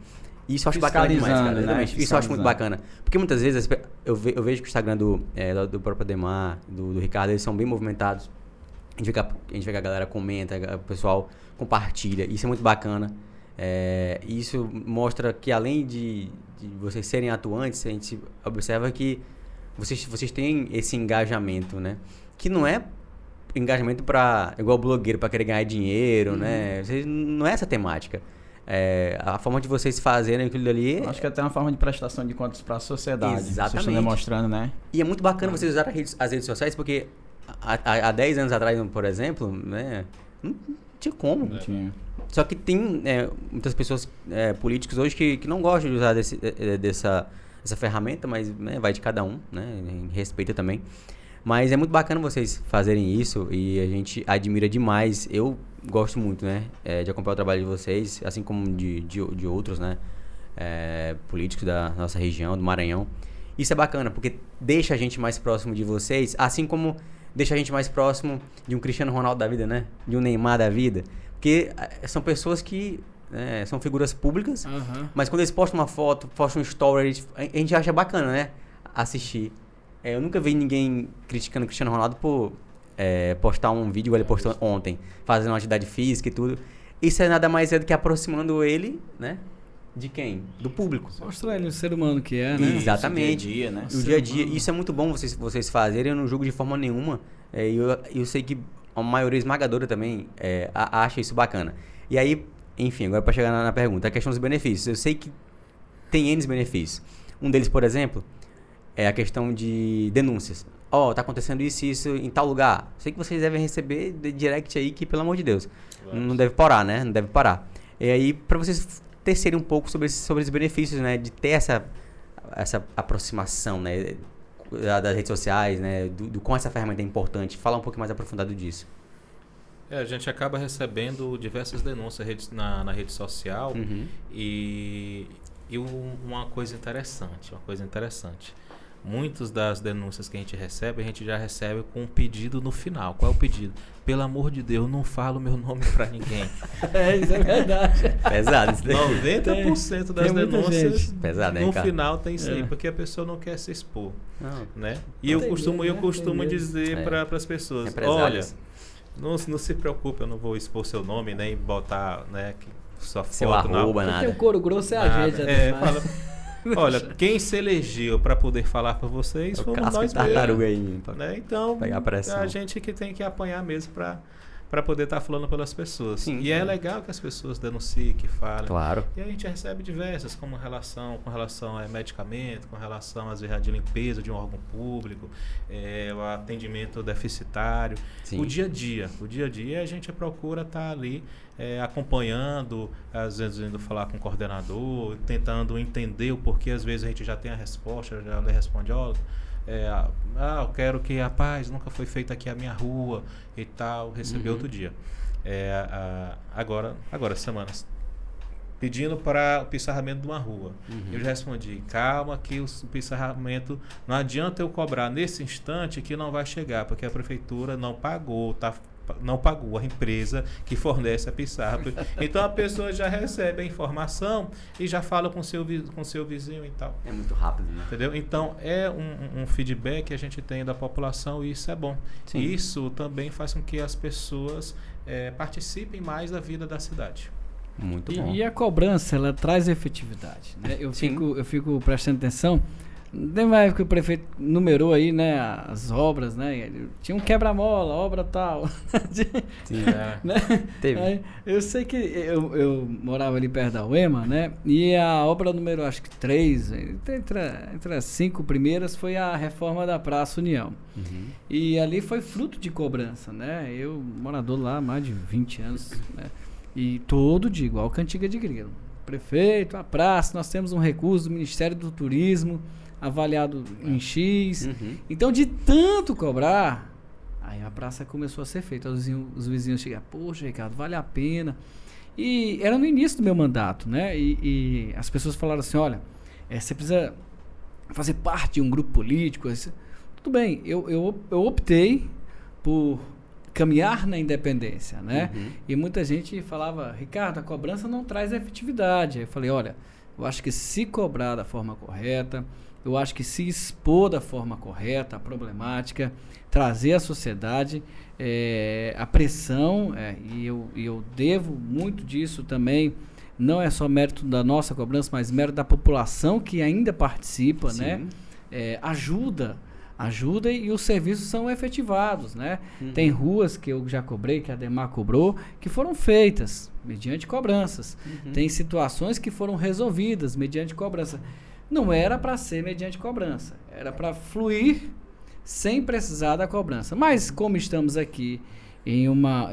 Isso eu acho bacana demais, cara. Né? Isso eu acho muito bacana. Porque muitas vezes eu vejo que o Instagram do próprio Ademar, do Ricardo, eles são bem movimentados. A gente vê que a galera comenta, o pessoal compartilha. Isso é muito bacana. Isso mostra que além de vocês serem atuantes, a gente observa que vocês têm esse engajamento, né? Que não é engajamento igual blogueiro, para querer ganhar dinheiro, né? Não é essa temática. A forma de vocês fazerem aquilo ali... Acho que é até uma forma de prestação de contas para a sociedade. Exatamente. Vocês estão demonstrando, né? E é muito bacana vocês usarem as redes sociais, porque há 10 anos atrás, por exemplo, né, não tinha como. Não tinha. Só que tem muitas pessoas, políticos hoje, que não gostam de usar essa ferramenta, mas, né, vai de cada um, né, respeita também. Mas é muito bacana vocês fazerem isso e a gente admira demais. Eu gosto muito, né, de acompanhar o trabalho de vocês, assim como de outros, né, políticos da nossa região, do Maranhão. Isso é bacana, porque deixa a gente mais próximo de vocês, assim como deixa a gente mais próximo de um Cristiano Ronaldo da vida, né, de um Neymar da vida. Porque são pessoas que são figuras públicas, mas quando eles postam uma foto, postam um story, a gente acha bacana, né, assistir. Eu nunca vi ninguém criticando o Cristiano Ronaldo por postar um vídeo igual ele postou ontem, fazendo uma atividade física e tudo. Isso é nada mais do que aproximando ele, né? De quem? Do público. Mostrar ele o ser humano que é, né? Exatamente. O dia a dia, né? O dia a dia. Isso é muito bom vocês fazerem, eu não julgo de forma nenhuma. Eu sei que a maioria esmagadora também acha isso bacana. E aí, Enfim, agora para chegar na pergunta, a questão dos benefícios. Eu sei que tem N benefícios. Um deles, por exemplo, é a questão de denúncias. Tá acontecendo isso e isso em tal lugar. Sei que vocês devem receber de direct aí que, pelo amor de Deus, não deve parar, né? Não deve parar. E aí, para vocês tecerem um pouco sobre esses benefícios, né? De ter essa aproximação, né? Das redes sociais, né? Do como essa ferramenta é importante. Falar um pouco mais aprofundado disso. A gente acaba recebendo diversas denúncias na rede social e uma coisa interessante. Muitas das denúncias que a gente já recebe com um pedido no final. Qual é o pedido? Pelo amor de Deus, não fala o meu nome pra ninguém. Isso é verdade. Pesado isso daí. 90% das denúncias pesado, no final tem isso aí, porque a pessoa não quer se expor. Né? E eu costumo dizer para as pessoas, olha, não se preocupe, eu não vou expor seu nome, nem botar, né, sua foto. Seu arroba, nada. Tem o couro grosso, é a gente. Olha, quem se elegeu para poder falar para vocês fomos nós mesmos. Né? Então, a gente que tem que apanhar mesmo para poder estar falando pelas pessoas. Sim, é legal que as pessoas denunciem, que falem. Claro. E a gente recebe diversas, com relação a medicamento, com relação às vezes de limpeza de um órgão público, o atendimento deficitário. Sim. O dia a dia a gente procura estar ali acompanhando, às vezes indo falar com o coordenador, tentando entender o porquê. Às vezes a gente já tem a resposta, já lhe responde, eu quero que a paz nunca foi feita aqui a minha rua e tal, recebi outro dia. Agora semanas pedindo para o pissarramento de uma rua. Eu já respondi, calma que o pissarramento, não adianta eu cobrar nesse instante que não vai chegar, porque a prefeitura não pagou a empresa que fornece a pissarra. Então a pessoa já recebe a informação e já fala com seu vizinho e tal. É muito rápido, né? Entendeu? Então é um feedback que a gente tem da população e isso é bom. Sim. Isso também faz com que as pessoas participem mais da vida da cidade. Muito bom. E a cobrança, ela traz efetividade, né? Eu fico prestando atenção. Tem uma época que o prefeito numerou aí, né, as obras, né? Tinha um quebra-mola, obra tal. Sim, né? Teve. Aí, eu sei que eu morava ali perto da UEMA, né? E a obra número, acho que 3, entre as 5 primeiras, foi a reforma da Praça União. E ali foi fruto de cobrança, né? Eu, morador lá há mais de 20 anos, né? E todo dia, igual Cantiga de Grilo. Prefeito, a praça, nós temos um recurso do Ministério do Turismo, avaliado em X. Então, de tanto cobrar, aí a praça começou a ser feita. Os vizinhos chegaram, poxa, Ricardo, vale a pena. E era no início do meu mandato, né? E as pessoas falaram assim, olha, você precisa fazer parte de um grupo político. Tudo bem, eu optei por caminhar na independência, né? E muita gente falava, Ricardo, a cobrança não traz efetividade. Aí eu falei, olha, eu acho que se cobrar da forma correta, eu acho que se expor da forma correta a problemática, trazer à sociedade a pressão, e eu devo muito disso também, não é só mérito da nossa cobrança, mas mérito da população que ainda participa, né? Ajuda e os serviços são efetivados, né? Tem ruas que eu já cobrei, que a Ademar cobrou, que foram feitas mediante cobranças. Tem situações que foram resolvidas mediante cobrança. Não era para ser mediante cobrança, era para fluir sem precisar da cobrança. Mas como estamos aqui em uma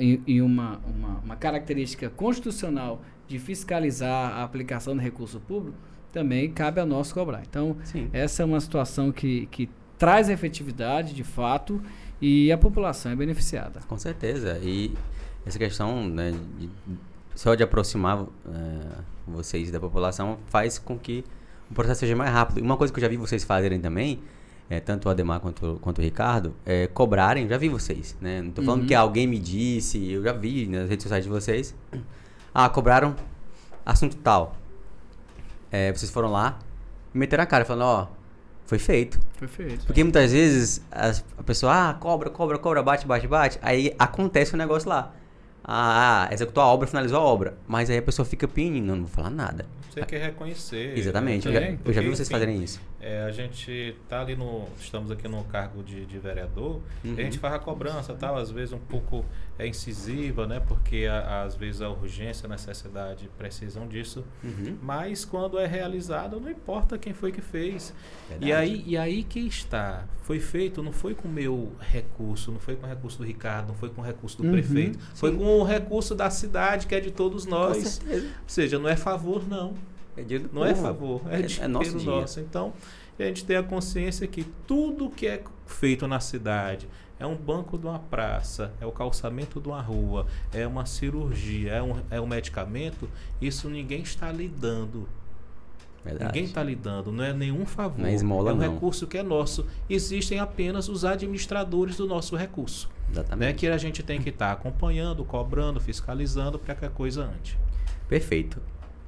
característica constitucional de fiscalizar a aplicação do recurso público, também cabe a nós cobrar. Então, essa é uma situação que traz efetividade, de fato, e a população é beneficiada. Com certeza. E essa questão, né, só de aproximar vocês da população faz com que o processo seja mais rápido. Uma coisa que eu já vi vocês fazerem também, tanto o Ademar quanto o Ricardo, cobrarem, já vi vocês, né? Não estou falando que alguém me disse, eu já vi nas redes sociais de vocês. Cobraram assunto tal. Vocês foram lá e meteram a cara, falando, foi feito. Foi feito. Porque muitas vezes a pessoa, cobra, bate. Aí acontece o negócio lá. Executou a obra, finalizou a obra. Mas aí a pessoa fica pininho, não vou falar nada. Você quer reconhecer. Exatamente. Eu já vi vocês fazerem isso. A gente tá ali estamos aqui no cargo de vereador, a gente faz a cobrança, tal, às vezes um pouco é incisiva, né? Porque às vezes a urgência, a necessidade precisam disso. Mas quando é realizado, não importa quem foi que fez. E aí que está. Foi feito, não foi com o meu recurso, não foi com o recurso do Ricardo, não foi com o recurso do prefeito. Foi com o recurso da cidade, que é de todos nós. Com certeza. Ou seja, não é favor, não. É dinheiro do Não é povo. favor, é dinheiro nosso dinheiro. nosso. Então, a gente tem a consciência que tudo que é feito na cidade é um banco de uma praça, é o calçamento de uma rua, é uma cirurgia, é um medicamento, isso ninguém está lhe dando. Verdade. Ninguém está lhe dando, não é nenhum favor. Não é esmola, é um não. recurso que é nosso. Existem apenas os administradores do nosso recurso. Exatamente. Né? Que a gente tem que estar acompanhando, cobrando, fiscalizando para que a coisa ande. Perfeito.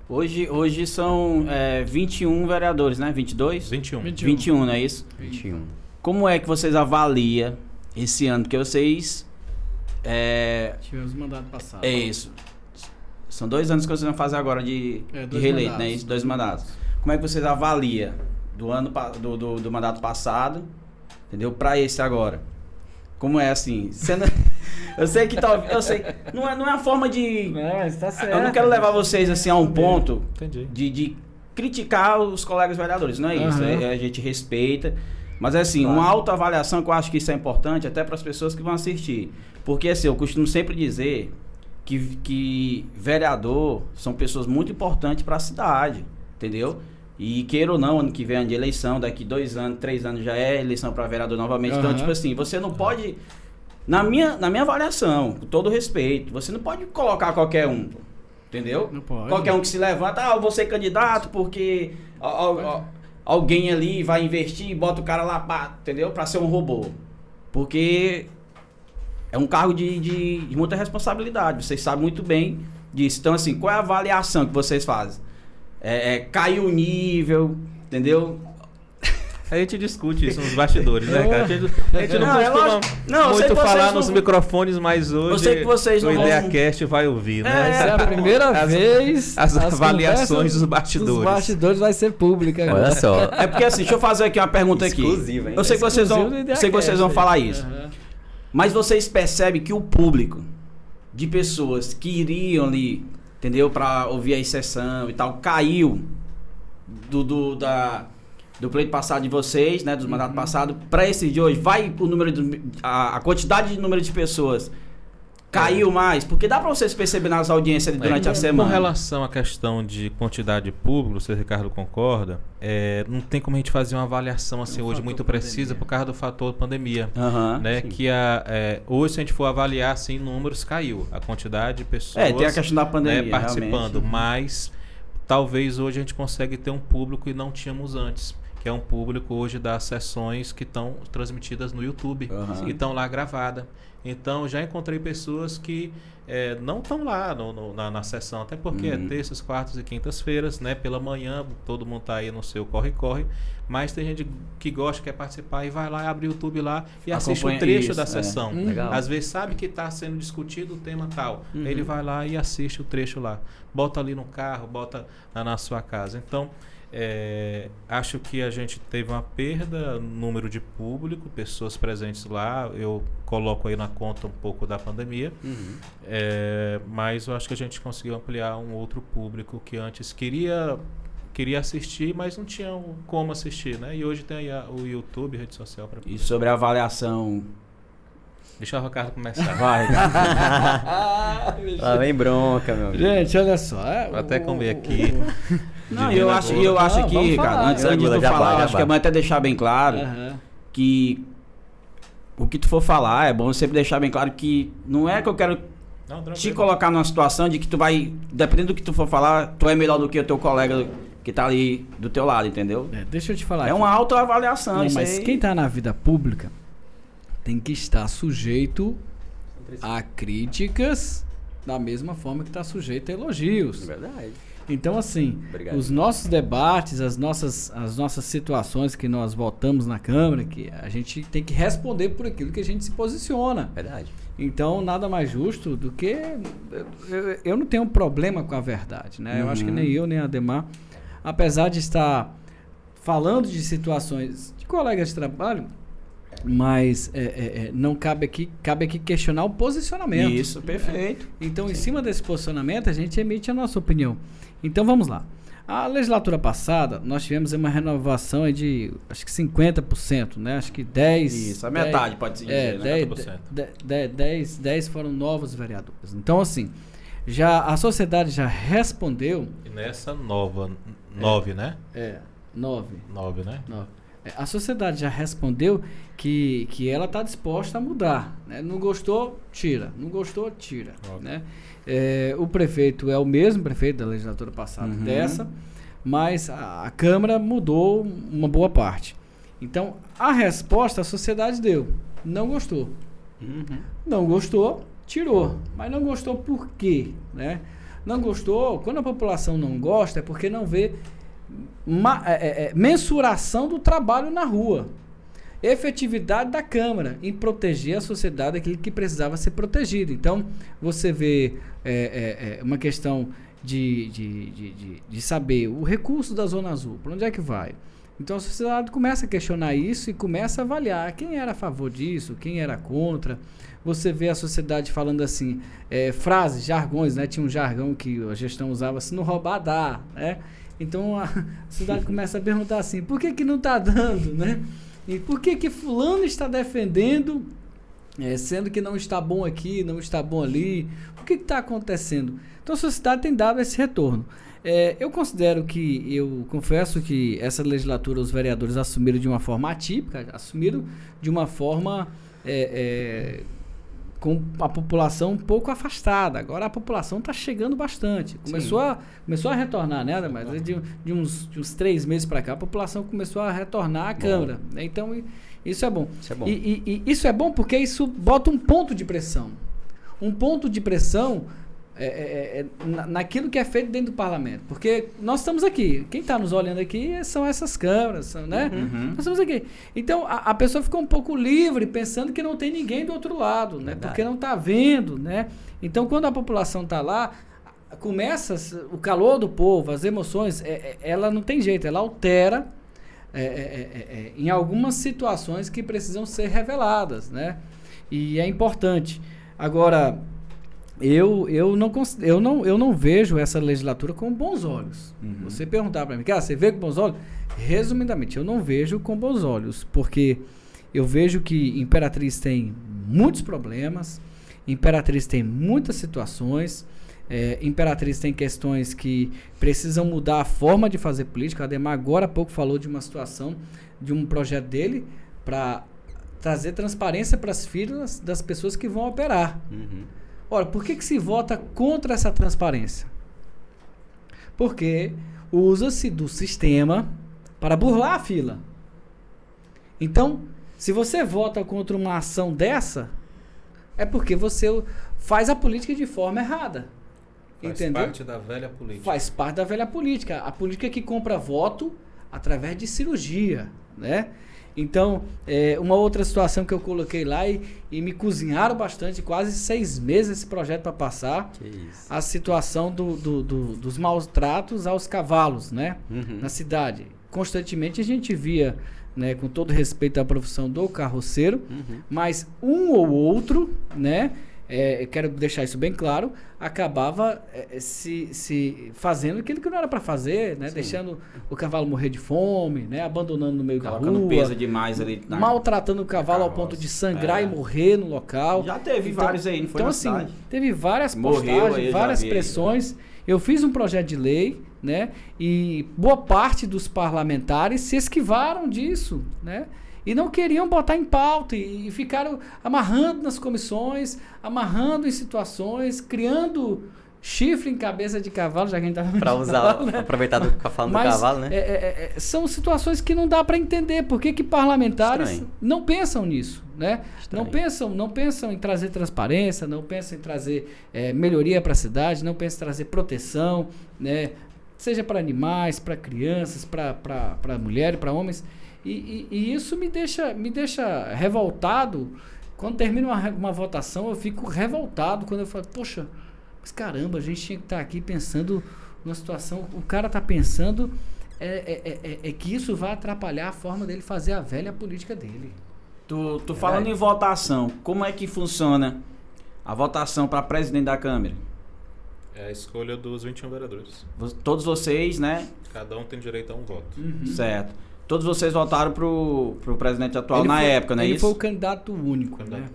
Hoje são 21 vereadores, né? 22? 21. 21, não é isso? 21. Como é que vocês avaliam esse ano? Porque vocês... Tivemos mandato passado. É isso. São 2 anos que vocês vão fazer agora de dois reeleito, mandatos. né? Isso, 2 mandatos. Como é que vocês avaliam do mandato passado, entendeu? Pra esse agora? Como é assim? Eu sei que não é a forma de... Tá certo. Eu não quero levar vocês assim a um ponto Entendi. de criticar os colegas vereadores, não é isso. Uhum. A gente respeita. Mas assim, uma autoavaliação que eu acho que isso é importante até para as pessoas que vão assistir. Porque assim, eu costumo sempre dizer que vereador são pessoas muito importantes para a cidade, entendeu? E queira ou não, ano que vem é ano de eleição, daqui 2 anos, 3 anos já é eleição para vereador novamente. Então, tipo assim, você não pode, na minha avaliação, com todo respeito, você não pode colocar qualquer um, entendeu? Não pode. Qualquer um que se levanta, eu vou ser candidato porque alguém ali vai investir e bota o cara lá, entendeu? Para ser um robô. Porque é um cargo de muita responsabilidade, vocês sabem muito bem disso. Então, assim, qual é a avaliação que vocês fazem? Caiu o nível, entendeu? A gente discute isso nos bastidores, né, cara? A gente não costuma eu sei muito que falar vocês nos não- microfones, mas hoje Eu sei que vocês não o vão- IdeaCast vai ouvir, né? Essa é a primeira vez. as avaliações conversas dos bastidores. Dos bastidores vai ser pública agora. Olha só. É porque assim, deixa eu fazer aqui uma pergunta aqui. Exclusiva, hein? Eu sei que vocês vão, Exclusivo do sei que vocês vão IdeaCast falar aí. isso. Aham. Mas vocês percebem que o público de pessoas que iriam ali, entendeu, para ouvir a sessão e tal, caiu do pleito passado de vocês, né, dos mandatos passados, para esse de hoje. Vai o número a quantidade de número de pessoas caiu mais, porque dá para vocês perceber nas audiências durante a Com semana. relação à questão de quantidade de público, não sei se o Ricardo concorda, não tem como a gente fazer uma avaliação assim hoje fator muito pandemia. precisa por causa do fator pandemia. Aham. Né, sim. que hoje, se a gente for avaliar assim, números caiu. A quantidade de pessoas Tem a questão da pandemia, participando, realmente. mas talvez hoje a gente consiga ter um público que não tínhamos antes, que é um público hoje das sessões que estão transmitidas no YouTube, Aham. que estão lá gravadas. Então, já encontrei pessoas que não estão lá na sessão, até porque é terças, quartas e quintas-feiras, né? Pela manhã, todo mundo tá aí no seu corre-corre, mas tem gente que gosta, quer participar e vai lá, abre o YouTube lá e assiste um Acompanha trecho isso, da sessão. Legal. Às vezes sabe que está sendo discutido o tema tal, ele vai lá e assiste o trecho lá, bota ali no carro, bota na sua casa. Então, acho que a gente teve uma perda no número de público, pessoas presentes lá. Eu coloco aí na conta um pouco da pandemia, mas eu acho que a gente conseguiu ampliar um outro público que antes queria assistir, mas não tinha como assistir, né? E hoje tem aí o YouTube, rede social para. E sobre a avaliação, Deixa o Ricardo começar. vai. Lá vem bronca, meu amigo. Gente, olha só. Vou até comer aqui. Não, Divina eu acho Não, aqui, vamos Ricardo, falar. antes de tu Jabá, falar, jabá. acho que é bom até deixar bem claro Aham. que o que tu for falar, é bom sempre deixar bem claro que não é que eu quero Não, te tranquilo. colocar numa situação de que tu vai, dependendo do que tu for falar, tu é melhor do que o teu colega que tá ali do teu lado, entendeu? Deixa eu te falar. É aqui. uma autoavaliação, Não, isso mas aí. quem tá na vida pública tem que estar sujeito a críticas da mesma forma que está sujeito a elogios. Verdade. Então, assim, Obrigado. os nossos debates, as nossas situações que nós votamos na Câmara, que a gente tem que responder por aquilo que a gente se posiciona. Verdade. Então, nada mais justo do que... Eu não tenho problema com a verdade, né? Eu acho que nem eu, nem a Ademar, apesar de estar falando de situações de colegas de trabalho, Mas não cabe aqui questionar o posicionamento. Isso, perfeito. Então, em cima desse posicionamento, a gente emite a nossa opinião. Então, vamos lá. A legislatura passada, nós tivemos uma renovação de, acho que 50%, né? Acho que 10... Isso, a metade, pode-se dizer, né? 10 foram novos vereadores. Então, assim, a sociedade já respondeu... E nessa nova, 9, né? 9. 9, né? 9. A sociedade já respondeu que ela está disposta a mudar, né? Não gostou, tira. Não gostou, tira. Okay. Né? O prefeito é o mesmo prefeito da legislatura passada dessa, mas a Câmara mudou uma boa parte. Então, a resposta a sociedade deu. Não gostou. Não gostou, tirou. Mas não gostou por quê? Né? Não gostou, quando a população não gosta, é porque não vê mensuração do trabalho na rua. Efetividade da Câmara em proteger a sociedade daquilo que precisava ser protegido. Então, você vê uma questão de saber o recurso da Zona Azul, para onde é que vai? Então, a sociedade começa a questionar isso e começa a avaliar quem era a favor disso, quem era contra. Você vê a sociedade falando assim, frases, jargões, né? Tinha um jargão que a gestão usava, se não roubar, dá, né? Então, a sociedade começa a perguntar assim, por que não está dando, né? E por que fulano está defendendo, sendo que não está bom aqui, não está bom ali? O que está acontecendo? Então a sociedade tem dado esse retorno. Eu confesso que essa legislatura os vereadores assumiram de uma forma atípica, assumiram de uma forma com a população um pouco afastada. Agora a população está chegando bastante. Começou a retornar, né? Mas de uns 3 meses para cá, a população começou a retornar à Câmara. Né? Então, isso é bom. Isso é bom. E isso é bom porque isso bota um ponto de pressão. Um ponto de pressão naquilo que é feito dentro do parlamento. Porque nós estamos aqui. Quem está nos olhando aqui são essas câmaras, né? Nós estamos aqui. Então, a pessoa ficou um pouco livre, pensando que não tem ninguém do outro lado, né? Porque não está vendo, né? Então, quando a população está lá, começa o calor do povo, as emoções, ela não tem jeito, ela altera em algumas situações que precisam ser reveladas, né? E é importante. Agora... Eu não vejo essa legislatura com bons olhos. Você perguntar para mim, você vê com bons olhos? Resumidamente, eu não vejo com bons olhos, porque eu vejo que Imperatriz tem muitos problemas, Imperatriz tem muitas situações, Imperatriz tem questões que precisam mudar a forma de fazer política. O Ademar agora há pouco falou de uma situação, de um projeto dele para trazer transparência para as filas das pessoas que vão operar. Ora, por que se vota contra essa transparência? Porque usa-se do sistema para burlar a fila. Então, se você vota contra uma ação dessa, é porque você faz a política de forma errada. Entendeu? Faz parte da velha política. Faz parte da velha política. A política que compra voto através de cirurgia, né? Então, uma outra situação que eu coloquei lá e me cozinharam bastante, quase 6 meses esse projeto para passar, a situação dos maus tratos aos cavalos, né? Na cidade. Constantemente a gente via, né, com todo respeito à profissão do carroceiro, mas um ou outro, né? Eu quero deixar isso bem claro, acabava se fazendo aquilo que não era para fazer, né? Deixando o cavalo morrer de fome, né? Abandonando no meio da rua. Colocando peso demais ali. Maltratando o cavalo ao ponto de sangrar e morrer no local. Já teve vários aí, não foi na cidade. Então, assim, teve várias postagens, várias pressões. Eu fiz um projeto de lei, né? E boa parte dos parlamentares se esquivaram disso, né? E não queriam botar em pauta e ficaram amarrando nas comissões, amarrando em situações, criando chifre em cabeça de cavalo, já que a gente estava para usar, né? Aproveitar do cavalo, né? São situações que não dá para entender. Por que parlamentares não pensam nisso, né? Não pensam em trazer transparência, não pensam em trazer melhoria para a cidade, não pensam em trazer proteção, né? Seja para animais, para crianças, para mulheres, para homens. E isso me deixa revoltado. Quando termina uma votação, eu fico revoltado quando eu falo, poxa, mas caramba, a gente tinha que estar aqui pensando numa situação, o cara está pensando que isso vai atrapalhar a forma dele fazer a velha política dele. Tu falando em votação, como é que funciona a votação para presidente da Câmara? É a escolha dos 21 vereadores. Todos vocês, né? Cada um tem direito a um voto. Certo. Todos vocês votaram pro presidente atual Ele na foi- época, não é ele isso? foi o candidato único, Candidato. né?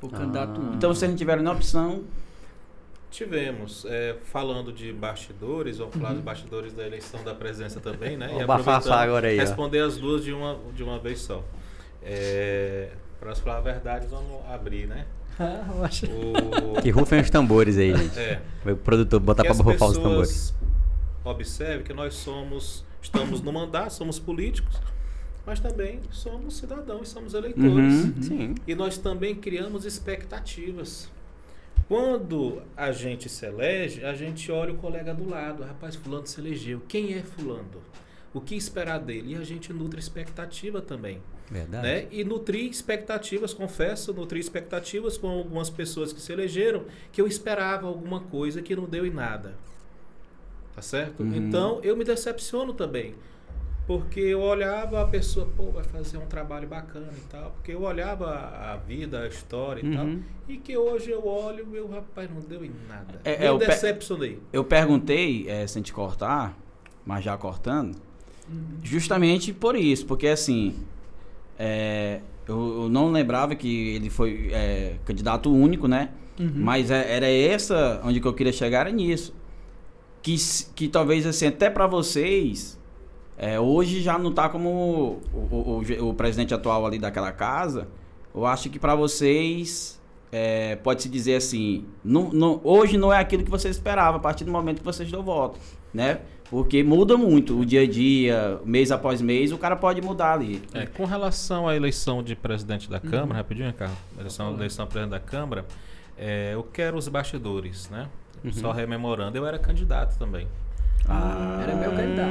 Foi o candidato único. Então vocês não tiveram nenhuma opção. Tivemos, falando de bastidores, vamos falar dos bastidores da eleição da presidência também, né? Ó, o bafafá agora aí, ó. responder as duas de uma vez só. Para falar a verdade, vamos abrir, né? Eu acho- Que rufem os tambores aí, gente. O produtor botar Que pra as rufar os tambores. pessoas observem que nós estamos no mandato, somos políticos, mas também somos cidadãos, somos eleitores. Uhum, sim. E nós também criamos expectativas. Quando a gente se elege, a gente olha o colega do lado. Rapaz, fulano se elegeu. Quem é fulano? O que esperar dele? E a gente nutre expectativa também. Verdade. Né? E nutri expectativas, confesso, nutri expectativas com algumas pessoas que se elegeram, que eu esperava alguma coisa que não deu em nada. Tá certo? Então, eu me decepciono também. Porque eu olhava a pessoa, pô, vai fazer um trabalho bacana e tal. Porque eu olhava a vida, a história e tal. E que hoje eu olho, meu rapaz, não deu em nada. Eu decepcionei. Eu perguntei, sem te cortar, mas já cortando, justamente por isso. Porque assim, eu não lembrava que ele foi candidato único, né? Mas era essa onde que eu queria chegar, era nisso. Que talvez assim, até para vocês, hoje já não tá como o presidente atual ali daquela casa. Eu acho que para vocês pode-se dizer assim, hoje não é aquilo que você esperava a partir do momento que vocês dão voto, né? Porque muda muito o dia a dia, mês após mês, o cara pode mudar ali. Com relação à eleição de presidente da Câmara, rapidinho, Carlos, eleição presidente da Câmara, eu quero os bastidores, né? Só rememorando, eu era candidato também. Era meu candidato.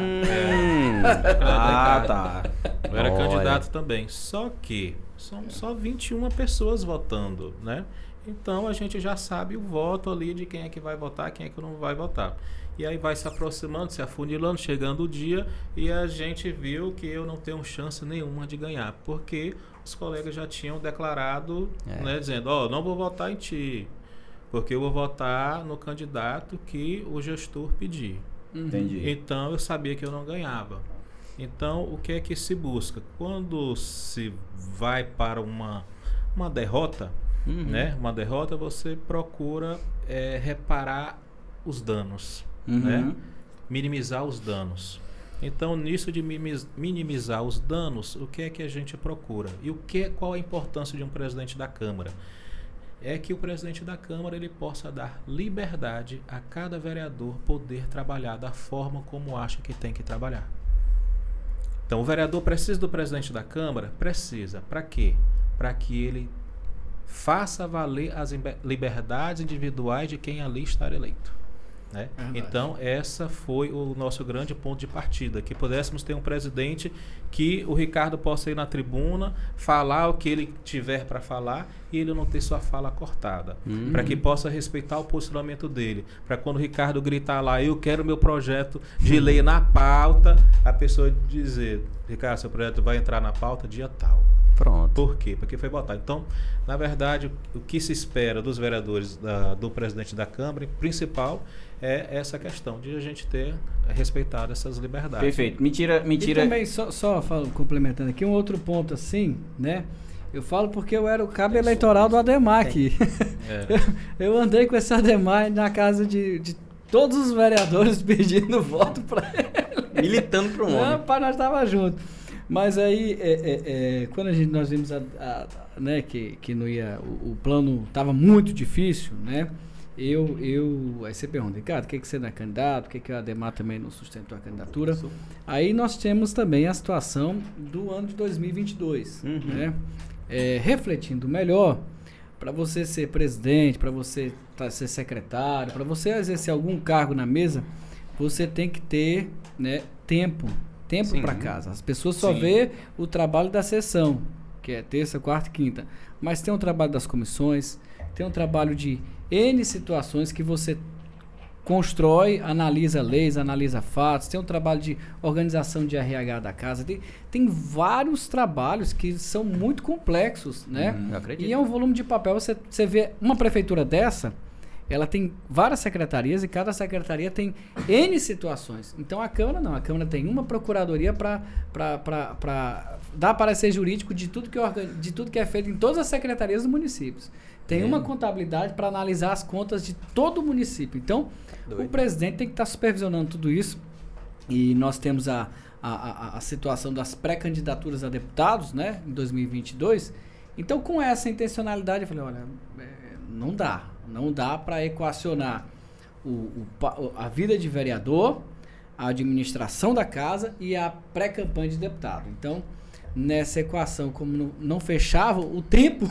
Tá. Eu era Olha. candidato também. Só que são só 21 pessoas votando, né? Então a gente já sabe o voto ali de quem é que vai votar, quem é que não vai votar. E aí vai se aproximando, se afunilando, chegando o dia, e a gente viu que eu não tenho chance nenhuma de ganhar, porque os colegas já tinham declarado, né, dizendo, não vou votar em ti, porque eu vou votar no candidato que o gestor pedir. Entendi. Então eu sabia que eu não ganhava. Então o que é que se busca? Quando se vai para uma derrota, né? Uma derrota, você procura reparar os danos, né? Minimizar os danos. Então nisso de minimizar os danos, o que é que a gente procura? E qual a importância de um presidente da Câmara? É que o presidente da Câmara ele possa dar liberdade a cada vereador poder trabalhar da forma como acha que tem que trabalhar. Então, o vereador precisa do presidente da Câmara? Precisa. Para quê? Para que ele faça valer as liberdades individuais de quem ali está eleito. Né? Então, essa foi o nosso grande ponto de partida, que pudéssemos ter um presidente que o Ricardo possa ir na tribuna, falar o que ele tiver para falar e ele não ter sua fala cortada, para que possa respeitar o posicionamento dele, para quando o Ricardo gritar lá, eu quero meu projeto de lei na pauta, a pessoa dizer, Ricardo, seu projeto vai entrar na pauta dia tal. Pronto. Por quê? Porque foi votado. Então, na verdade, o que se espera dos vereadores, do presidente da Câmara, principal, é essa questão de a gente ter respeitado essas liberdades. Perfeito. Mentira. E também, complementando aqui, um outro ponto assim, né? Eu falo porque eu era o cabo eleitoral do Ademar aqui. Eu andei com esse Ademar na casa de todos os vereadores pedindo voto para ele. Militando pro homem. Não, pai, nós estávamos juntos. Mas aí, quando nós vimos né, que não ia, o plano estava muito difícil, né? Aí você pergunta, Ricardo, o que você não é candidato? Por que o Ademar também não sustentou a candidatura? Aí nós temos também a situação do ano de 2022, né? Refletindo melhor, para você ser presidente, para você ser secretário, para você exercer algum cargo na mesa, você tem que ter, né, tempo para casa. As pessoas só vê o trabalho da sessão, que é terça, quarta e quinta. Mas tem um trabalho das comissões, tem um trabalho de N situações que você constrói, analisa leis, analisa fatos, tem um trabalho de organização de RH da casa, tem vários trabalhos que são muito complexos, né? Eu acredito. E é um volume de papel, você vê uma prefeitura dessa, ela tem várias secretarias e cada secretaria tem N situações. Então a Câmara não, a Câmara tem uma procuradoria para dar parecer jurídico de tudo que é feito em todas as secretarias dos municípios. Tem uma contabilidade para analisar as contas de todo o município. Então, o presidente tem que estar supervisionando tudo isso. E nós temos a situação das pré-candidaturas a deputados, né, em 2022. Então, com essa intencionalidade, eu falei, olha, não dá para equacionar a vida de vereador, a administração da casa e a pré-campanha de deputado. Então, nessa equação, como não fechava o tempo,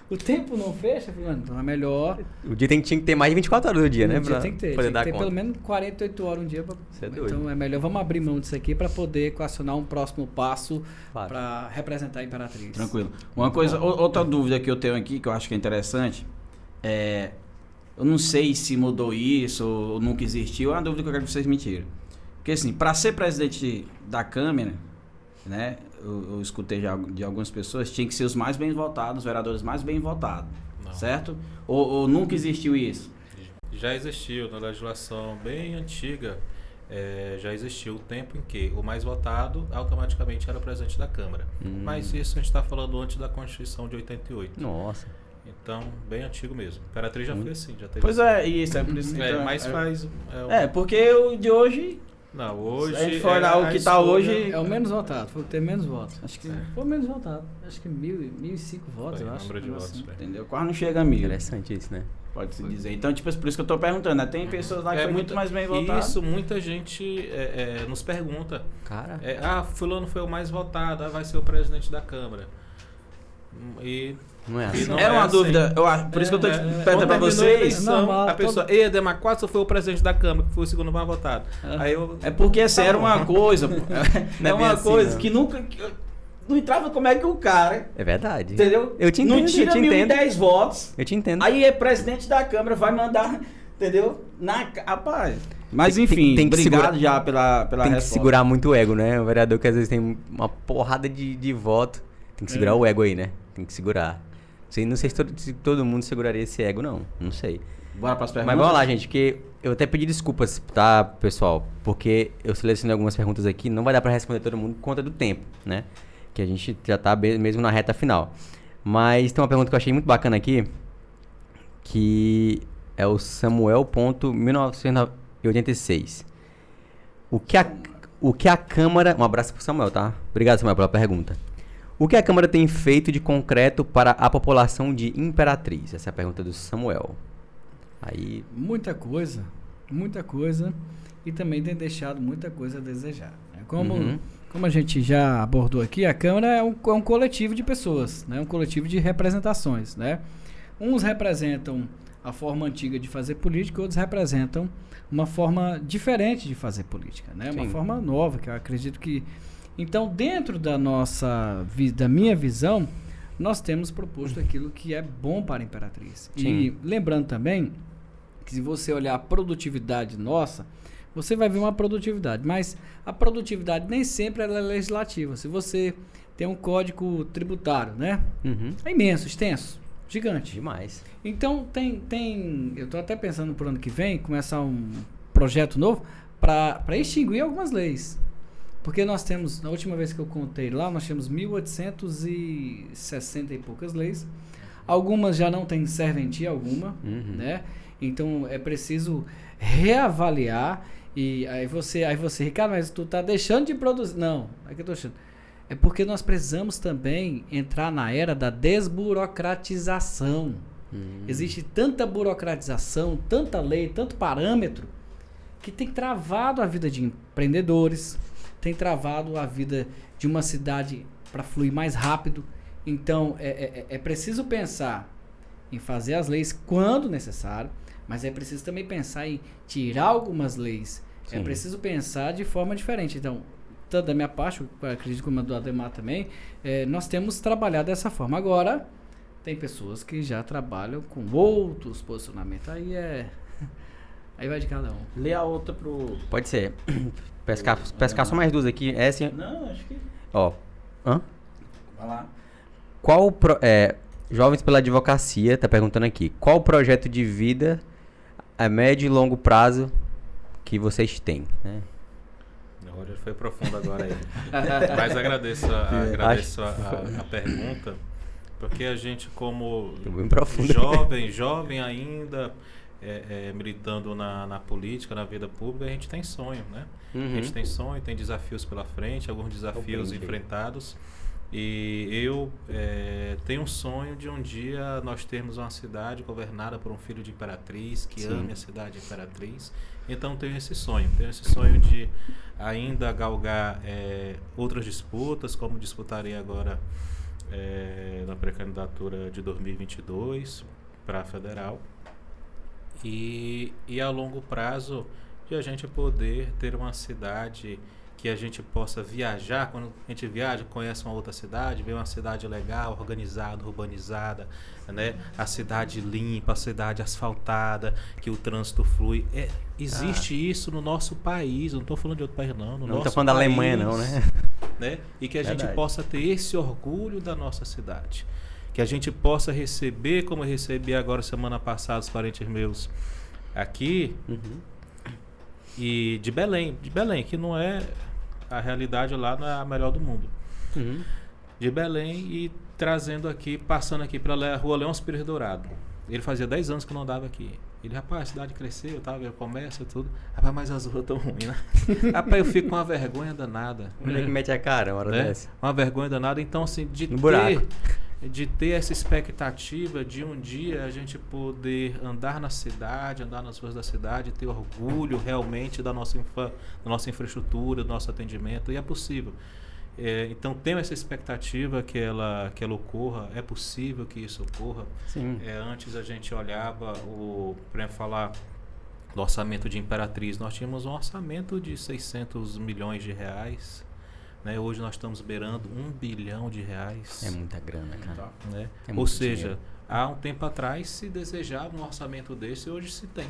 o tempo não fecha, mano, então é melhor... O dia tinha que ter mais de 24 horas do dia, né? Tem que ter pelo menos 48 horas um dia. Então é melhor, vamos abrir mão disso aqui para poder equacionar um próximo passo para representar a Imperatriz. Tranquilo. Uma coisa, outra dúvida que eu tenho aqui, que eu acho que é interessante, eu não sei se mudou isso ou nunca existiu, é uma dúvida que eu quero que vocês me tirem. Porque assim, para ser presidente da Câmara, né, eu escutei já de algumas pessoas, tinha que ser os mais bem votados, os vereadores mais bem votados, certo? Ou nunca existiu isso? Já existiu na legislação bem antiga, já existiu o tempo em que o mais votado automaticamente era o presidente da Câmara. Mas isso a gente está falando antes da Constituição de 88. Nossa. Então, bem antigo mesmo. Imperatriz já foi assim, já teve. Pois é, isso, é por isso. Porque o de hoje... Não, hoje... Se a gente for olhar o que está hoje... É o menos votado, foi o que tem menos votos. Acho que foi o menos votado. Acho que 1.005 votos, eu acho. Número de votos, entendeu? Quase não chega a 1.000. Interessante isso, né? Pode-se dizer. Então, tipo, por isso que eu estou perguntando, né? Tem pessoas lá que foi muito mais bem votado. Isso, muita gente nos pergunta. Cara... fulano foi o mais votado, vai ser o presidente da Câmara. E... Não é assim. Era uma dúvida, por isso que eu estou perguntando para vocês. A pessoa, Ademar Quatro foi o presidente da Câmara, que foi o segundo mais votado. Aí eu, é porque assim, era uma coisa, é uma coisa que nunca... Não entrava como é que o cara... É verdade. Entendeu? Eu te entendo, não tira 1.010 votos. Eu te entendo. Aí é presidente da Câmara, vai mandar, entendeu? Rapaz... Mas enfim, tem que obrigado segurar, já pela resposta. Tem que segurar muito o ego, né? O vereador que às vezes tem uma porrada de voto. Tem que segurar o ego aí, né? Tem que segurar. Não sei se todo mundo seguraria esse ego, não. Não sei. Bora para as perguntas? Mas vamos lá, gente, porque eu até pedi desculpas, tá, pessoal? Porque eu selecionei algumas perguntas aqui, não vai dar para responder todo mundo por conta do tempo, né? Que a gente já tá mesmo na reta final. Mas tem uma pergunta que eu achei muito bacana aqui, que é o Samuel.1986. O que a Câmara... Um abraço pro Samuel, tá? Obrigado, Samuel, pela pergunta. O que a Câmara tem feito de concreto para a população de Imperatriz? Essa é a pergunta do Samuel. Aí... Muita coisa. E também tem deixado muita coisa a desejar. Como a gente já abordou aqui, a Câmara é um coletivo de pessoas, né? Um coletivo de representações, né? Uns representam a forma antiga de fazer política, outros representam uma forma diferente de fazer política, né? Uma forma nova, que eu acredito que... Então, dentro da minha visão, nós temos proposto aquilo que é bom para a Imperatriz. Sim. E lembrando também que se você olhar a produtividade nossa, você vai ver uma produtividade, mas a produtividade nem sempre ela é legislativa. Se você tem um código tributário, né? É imenso, extenso, gigante. Demais. Então, eu estou até pensando para o ano que vem, começar um projeto novo para extinguir algumas leis. Porque nós temos, na última vez que eu contei lá, nós tínhamos 1.860 e poucas leis. Algumas já não têm serventia alguma, né? Então é preciso reavaliar. E aí você, Ricardo, mas tu tá deixando de produzir. Não, é que eu tô achando. É porque nós precisamos também entrar na era da desburocratização. Existe tanta burocratização, tanta lei, tanto parâmetro, que tem travado a vida de empreendedores, tem travado a vida de uma cidade para fluir mais rápido. Então, é preciso pensar em fazer as leis quando necessário, mas é preciso também pensar em tirar algumas leis. Sim. É preciso pensar de forma diferente. Então, tanto da minha parte, eu acredito como a do Ademar também, nós temos trabalhado dessa forma. Agora, tem pessoas que já trabalham com outros posicionamentos. Aí Aí vai de cada um. Lê a outra pro... Pode ser. Pescar só mais duas aqui. Essa. Não, acho que... Ó. Hã? Vai lá. Jovens pela Advocacia tá perguntando aqui. Qual o projeto de vida a médio e longo prazo que vocês têm? Né? O Roger foi profundo agora aí. Mas agradeço a pergunta, porque a gente como Bem profundo. jovem ainda, militando na política, na vida pública, a gente tem sonho, né? Uhum. A gente tem sonho, tem desafios pela frente, alguns desafios enfrentados. E eu tenho um sonho de um dia nós termos uma cidade governada por um filho de imperatriz, que ame a cidade de Imperatriz. Então tenho esse sonho de ainda galgar outras disputas, como disputarei agora na pré-candidatura de 2022 para a federal. E a longo prazo de a gente poder ter uma cidade que a gente possa viajar. Quando a gente viaja, conhece uma outra cidade, vê uma cidade legal, organizada, urbanizada, né? A cidade limpa, a cidade asfaltada, que o trânsito flui. Existe isso no nosso país, não estou falando de outro país não, no Não nosso tô falando da país, Alemanha não, né? E que a gente Verdade. possa ter esse orgulho da nossa cidade. Que a gente possa receber, como eu recebi agora semana passada, os parentes meus aqui, e de Belém, que não é a realidade lá, não é a melhor do mundo. De Belém e trazendo aqui, passando aqui pela rua Leão Pires Dourado. Ele fazia 10 anos que não andava aqui. Ele, rapaz, a cidade cresceu, tá, o comércio e tudo. Rapaz, mas as ruas tão ruins, né? Rapaz, eu fico com uma vergonha danada. Mulher que mete a cara, uma hora dessa. Uma vergonha danada. Então, assim, de ter essa expectativa de um dia a gente poder andar na cidade, andar nas ruas da cidade, ter orgulho realmente da nossa infraestrutura, do nosso atendimento, e é possível. Então tenho essa expectativa que ela ocorra, é possível que isso ocorra. Sim. Antes a gente olhava, por exemplo, falar do orçamento de Imperatriz, nós tínhamos um orçamento de 600 milhões de reais. Né? Hoje nós estamos beirando 1 bilhão de reais. É muita grana, cara. Né? É Ou muito seja, dinheiro. há um tempo atrás se desejava um orçamento desse, hoje se tem.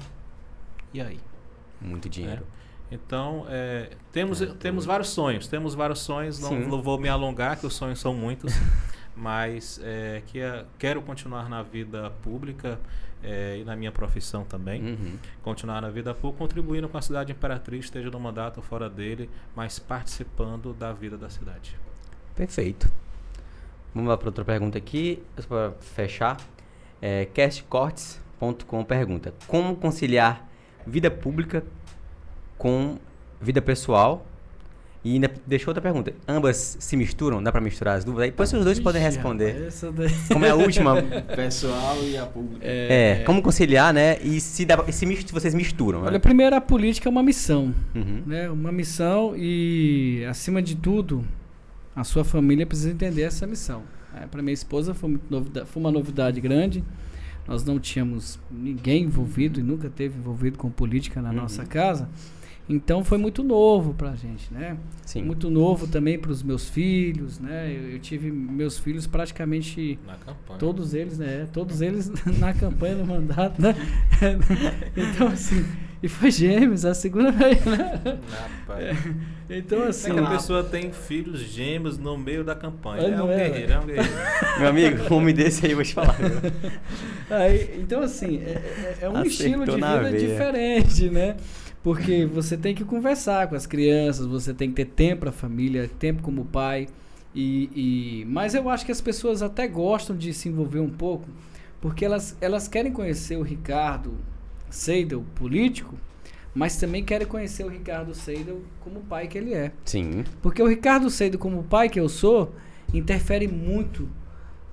E aí? Muito dinheiro. Então, temos vários sonhos. Não vou me alongar, que os sonhos são muitos. Mas quero continuar na vida pública e na minha profissão também. Continuar na vida pública, contribuindo com a cidade de Imperatriz, esteja no mandato ou fora dele, mas participando da vida da cidade. Perfeito. Vamos lá para outra pergunta aqui, para fechar. Castcortes.com pergunta: como conciliar vida pública com vida pessoal? E ainda deixou outra pergunta: ambas se misturam? Dá pra misturar as dúvidas? Aí depois os dois podem responder. Como é a última. Pessoal e a pública. Como conciliar, né? E se vocês misturam. Olha, Né? primeiro, a política é uma missão. Né? Uma missão e, acima de tudo, a sua família precisa entender essa missão. Para minha esposa foi uma novidade grande. Nós não tínhamos ninguém envolvido e nunca teve envolvido com política na nossa casa. Então foi muito novo pra gente, né? Sim. Muito novo também para os meus filhos, né? Eu tive meus filhos praticamente Na campanha. todos eles na campanha do mandato, né? Então assim, e foi gêmeos, a segunda vez, né? Então assim, que a pessoa tem filhos gêmeos no meio da campanha. Não é um guerreiro. Meu amigo, um homem desse aí eu vou te falar. Então assim, é um Acertou estilo de na vida veia. diferente, né? Porque você tem que conversar com as crianças, você tem que ter tempo para a família, tempo como pai. Mas eu acho que as pessoas até gostam de se envolver um pouco, porque elas querem conhecer o Ricardo Seidel, político, mas também querem conhecer o Ricardo Seidel como pai que ele é. Sim. Porque o Ricardo Seidel, como pai que eu sou, interfere muito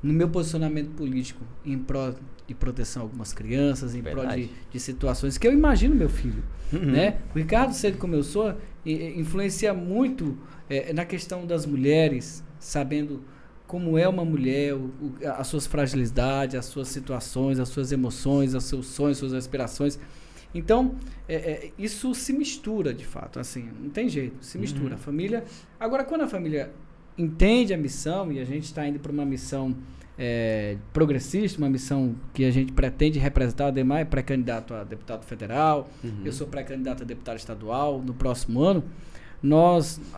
no meu posicionamento político em prol de proteção a algumas crianças, em prol de situações que eu imagino meu filho. Né? O Ricardo Seidel, como eu sou, influencia muito na questão das mulheres, sabendo como é uma mulher, as suas fragilidades, as suas situações, as suas emoções, os seus sonhos, suas aspirações. Então, isso se mistura de fato, assim, não tem jeito, se mistura. A família. Agora, quando a família entende a missão, e a gente está indo para uma missão progressista, uma missão que a gente pretende representar. O Ademar é pré-candidato a deputado federal, eu sou pré-candidato a deputado estadual no próximo ano.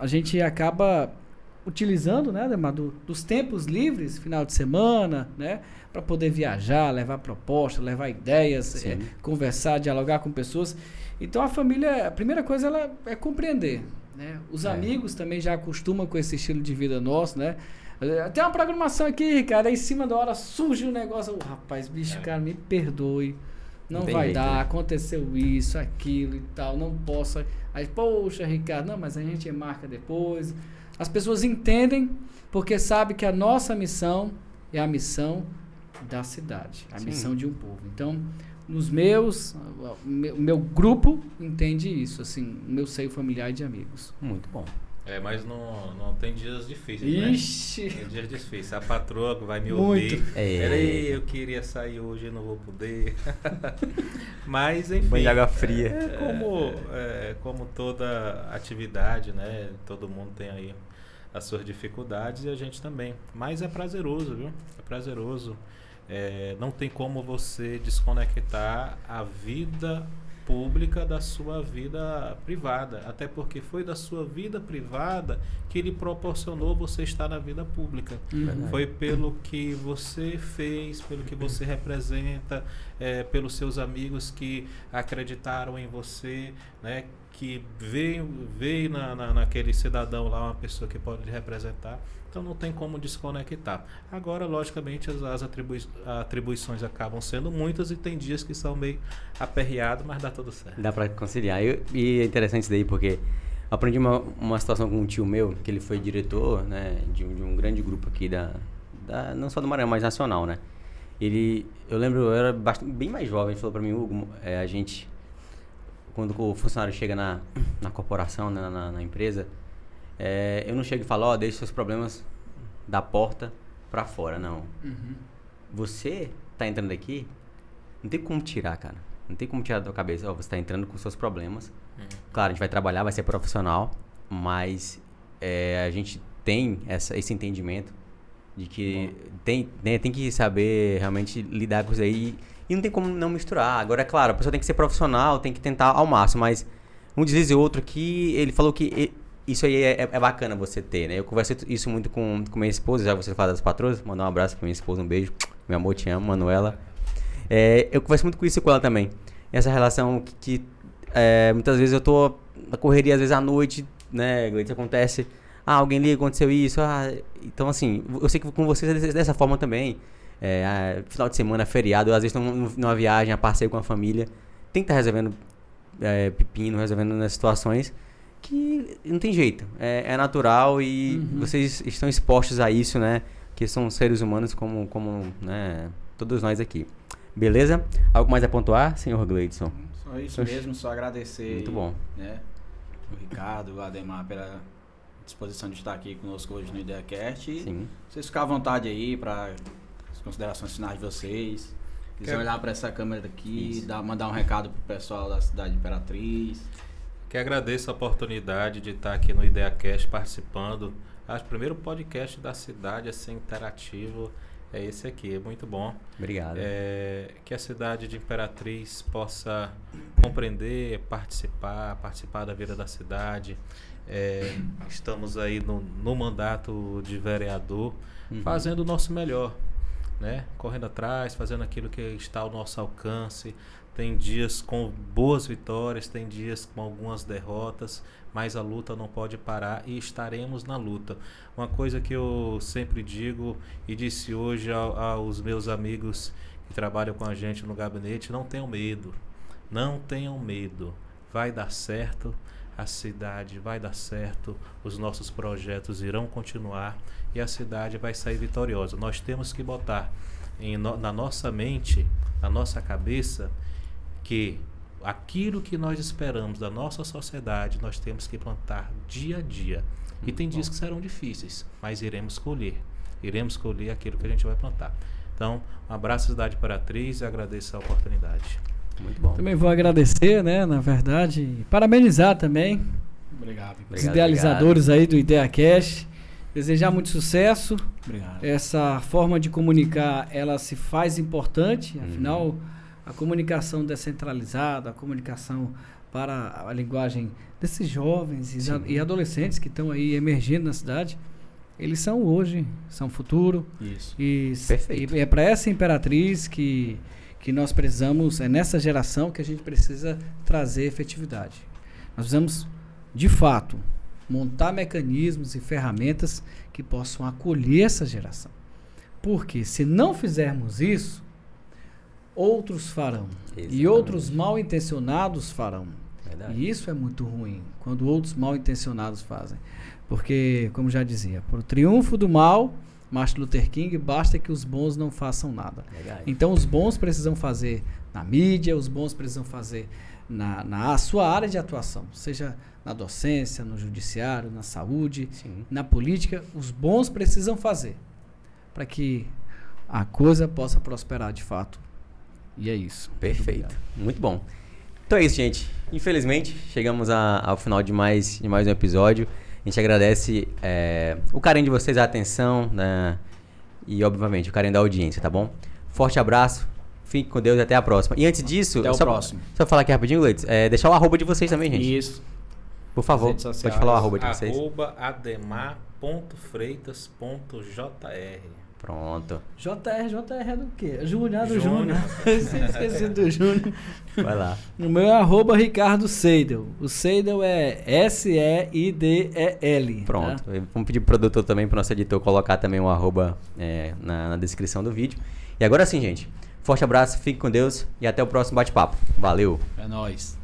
A gente acaba utilizando, né, Ademar, dos tempos livres, final de semana, né, para poder viajar, levar propostas, levar ideias, conversar, dialogar com pessoas. Então a família, a primeira coisa, ela é compreender, né? Os amigos também já acostumam com esse estilo de vida nosso, né? Tem uma programação aqui, cara, aí em cima da hora surge um negócio, rapaz, bicho, cara, me perdoe, não vai jeito, dar, né? aconteceu isso, aquilo e tal, não posso. Aí, poxa, Ricardo, não, mas a gente marca depois. As pessoas entendem porque sabem que a nossa missão é a missão da cidade, a missão de um povo. Então, o meu grupo entende isso, assim, o meu seio familiar e de amigos. Muito bom. Mas não tem dias difíceis, Ixi! né? Tem dias difíceis. A patroa vai me Muito. ouvir. É. Peraí, eu queria sair hoje, não vou poder. Mas, enfim. Banho de água fria. Como toda atividade, né? Todo mundo tem aí as suas dificuldades e a gente também. Mas é prazeroso, viu? É prazeroso. Não tem como você desconectar a vida pública da sua vida privada, até porque foi da sua vida privada que lhe proporcionou você estar na vida pública. Foi pelo que você fez, pelo que você representa, pelos seus amigos que acreditaram em você, né? Que veio naquele cidadão lá uma pessoa que pode lhe representar. Então não tem como desconectar. Agora, logicamente, as atribuições acabam sendo muitas e tem dias que são meio aperreados, mas dá tudo certo. Dá pra conciliar. E é interessante isso daí, porque aprendi uma situação com um tio meu, que ele foi diretor, né, de um grande grupo aqui não só do Maranhão, mas nacional, né? Eu lembro, eu era bem mais jovem, ele falou pra mim, Hugo, quando o funcionário chega na corporação, na empresa, eu não chego e falo, deixa seus problemas da porta pra fora, não. Você tá entrando aqui, não tem como tirar, cara. Não tem como tirar da tua cabeça, você tá entrando com seus problemas. Claro, a gente vai trabalhar, vai ser profissional, mas a gente tem esse entendimento de que tem que saber realmente lidar com isso aí. E não tem como não misturar. Agora, é claro, a pessoa tem que ser profissional, tem que tentar ao máximo, mas um deslize e outro aqui, ele falou que isso aí é bacana você ter, né? Eu converso isso muito com minha esposa, já você fala das patroas, mandar um abraço pra minha esposa, um beijo. Meu amor, te amo, Manuela. Eu converso muito com isso com ela também. Essa relação que muitas vezes eu tô na correria, às vezes à noite, né, Gleice, acontece, alguém liga, aconteceu isso, então assim, eu sei que com vocês é dessa forma também. Final de semana, feriado, às vezes estão numa viagem, a passeio com a família, tem que estar resolvendo pepino, resolvendo nas situações que não tem jeito, é natural e vocês estão expostos a isso, né, que são seres humanos como né, todos nós aqui. Beleza? Algo mais a pontuar, senhor Gleidson? Só isso mesmo, só agradecer. Muito bom. Né, o Ricardo, o Ademar, pela disposição de estar aqui conosco hoje no IdeaCast. Sim. Vocês ficam à vontade aí para as considerações finais de vocês. Quiser olhar para essa câmera aqui, mandar um recado pro pessoal da cidade de Imperatriz. Que agradeço a oportunidade de estar aqui no IdeaCast participando. Acho que o primeiro podcast da cidade assim interativo é esse aqui, é muito bom. Obrigado. Que a cidade de Imperatriz possa compreender, participar da vida da cidade. Estamos aí no mandato de vereador, fazendo o nosso melhor, né? Correndo atrás, fazendo aquilo que está ao nosso alcance. Tem dias com boas vitórias, tem dias com algumas derrotas, mas a luta não pode parar e estaremos na luta. Uma coisa que eu sempre digo e disse hoje aos meus amigos que trabalham com a gente no gabinete, não tenham medo, não tenham medo, vai dar certo, a cidade vai dar certo, os nossos projetos irão continuar e a cidade vai sair vitoriosa. Nós temos que botar na nossa mente, na nossa cabeça, que aquilo que nós esperamos da nossa sociedade, nós temos que plantar dia a dia. E tem dias que serão difíceis, mas iremos colher aquilo que a gente vai plantar. Então, um abraço, cidade Imperatriz, e agradeço a oportunidade. Muito bom. Também vou agradecer, né, na verdade, parabenizar também Obrigado. os idealizadores aí do IdeaCast. Desejar muito sucesso. Obrigado. Essa forma de comunicar, ela se faz importante, afinal, a comunicação descentralizada, a comunicação para a linguagem desses jovens e adolescentes que estão aí emergindo na cidade, eles são hoje, são futuro. Isso. Perfeito. E é para essa imperatriz que nós precisamos, é nessa geração que a gente precisa trazer efetividade. Nós precisamos, de fato, montar mecanismos e ferramentas que possam acolher essa geração. Porque se não fizermos isso, outros farão. Exatamente. E outros mal intencionados farão. Verdade. E isso é muito ruim, quando outros mal intencionados fazem. Porque, como já dizia, por triunfo do mal, Martin Luther King, basta que os bons não façam nada. Verdade. Então os bons precisam fazer na mídia, os bons precisam fazer na sua área de atuação, seja na docência, no judiciário, na saúde, Sim. na política, os bons precisam fazer para que a coisa possa prosperar de fato. E é isso. Perfeito. Muito bom. Então é isso, gente. Infelizmente, chegamos ao final de mais um episódio. A gente agradece o carinho de vocês, a atenção, né? E, obviamente, o carinho da audiência, tá bom? Forte abraço. Fique com Deus e até a próxima. E antes disso... Até o próximo. Só falar aqui rapidinho, Gleides. Deixar o arroba de vocês também, gente. Isso. Por favor, Redes pode sociais. falar o arroba de vocês. @ademar.freitas.jr. Pronto. JR é do quê? Júnior, do Júnior. Júnior. Esqueci do Júnior. Vai lá. O meu é @Ricardo Seidel. O Seidel é SEIDEL. Pronto. Tá? Vamos pedir pro produtor também, pro nosso editor, colocar também o arroba na descrição do vídeo. E agora sim, gente. Forte abraço, fique com Deus e até o próximo bate-papo. Valeu! É nóis.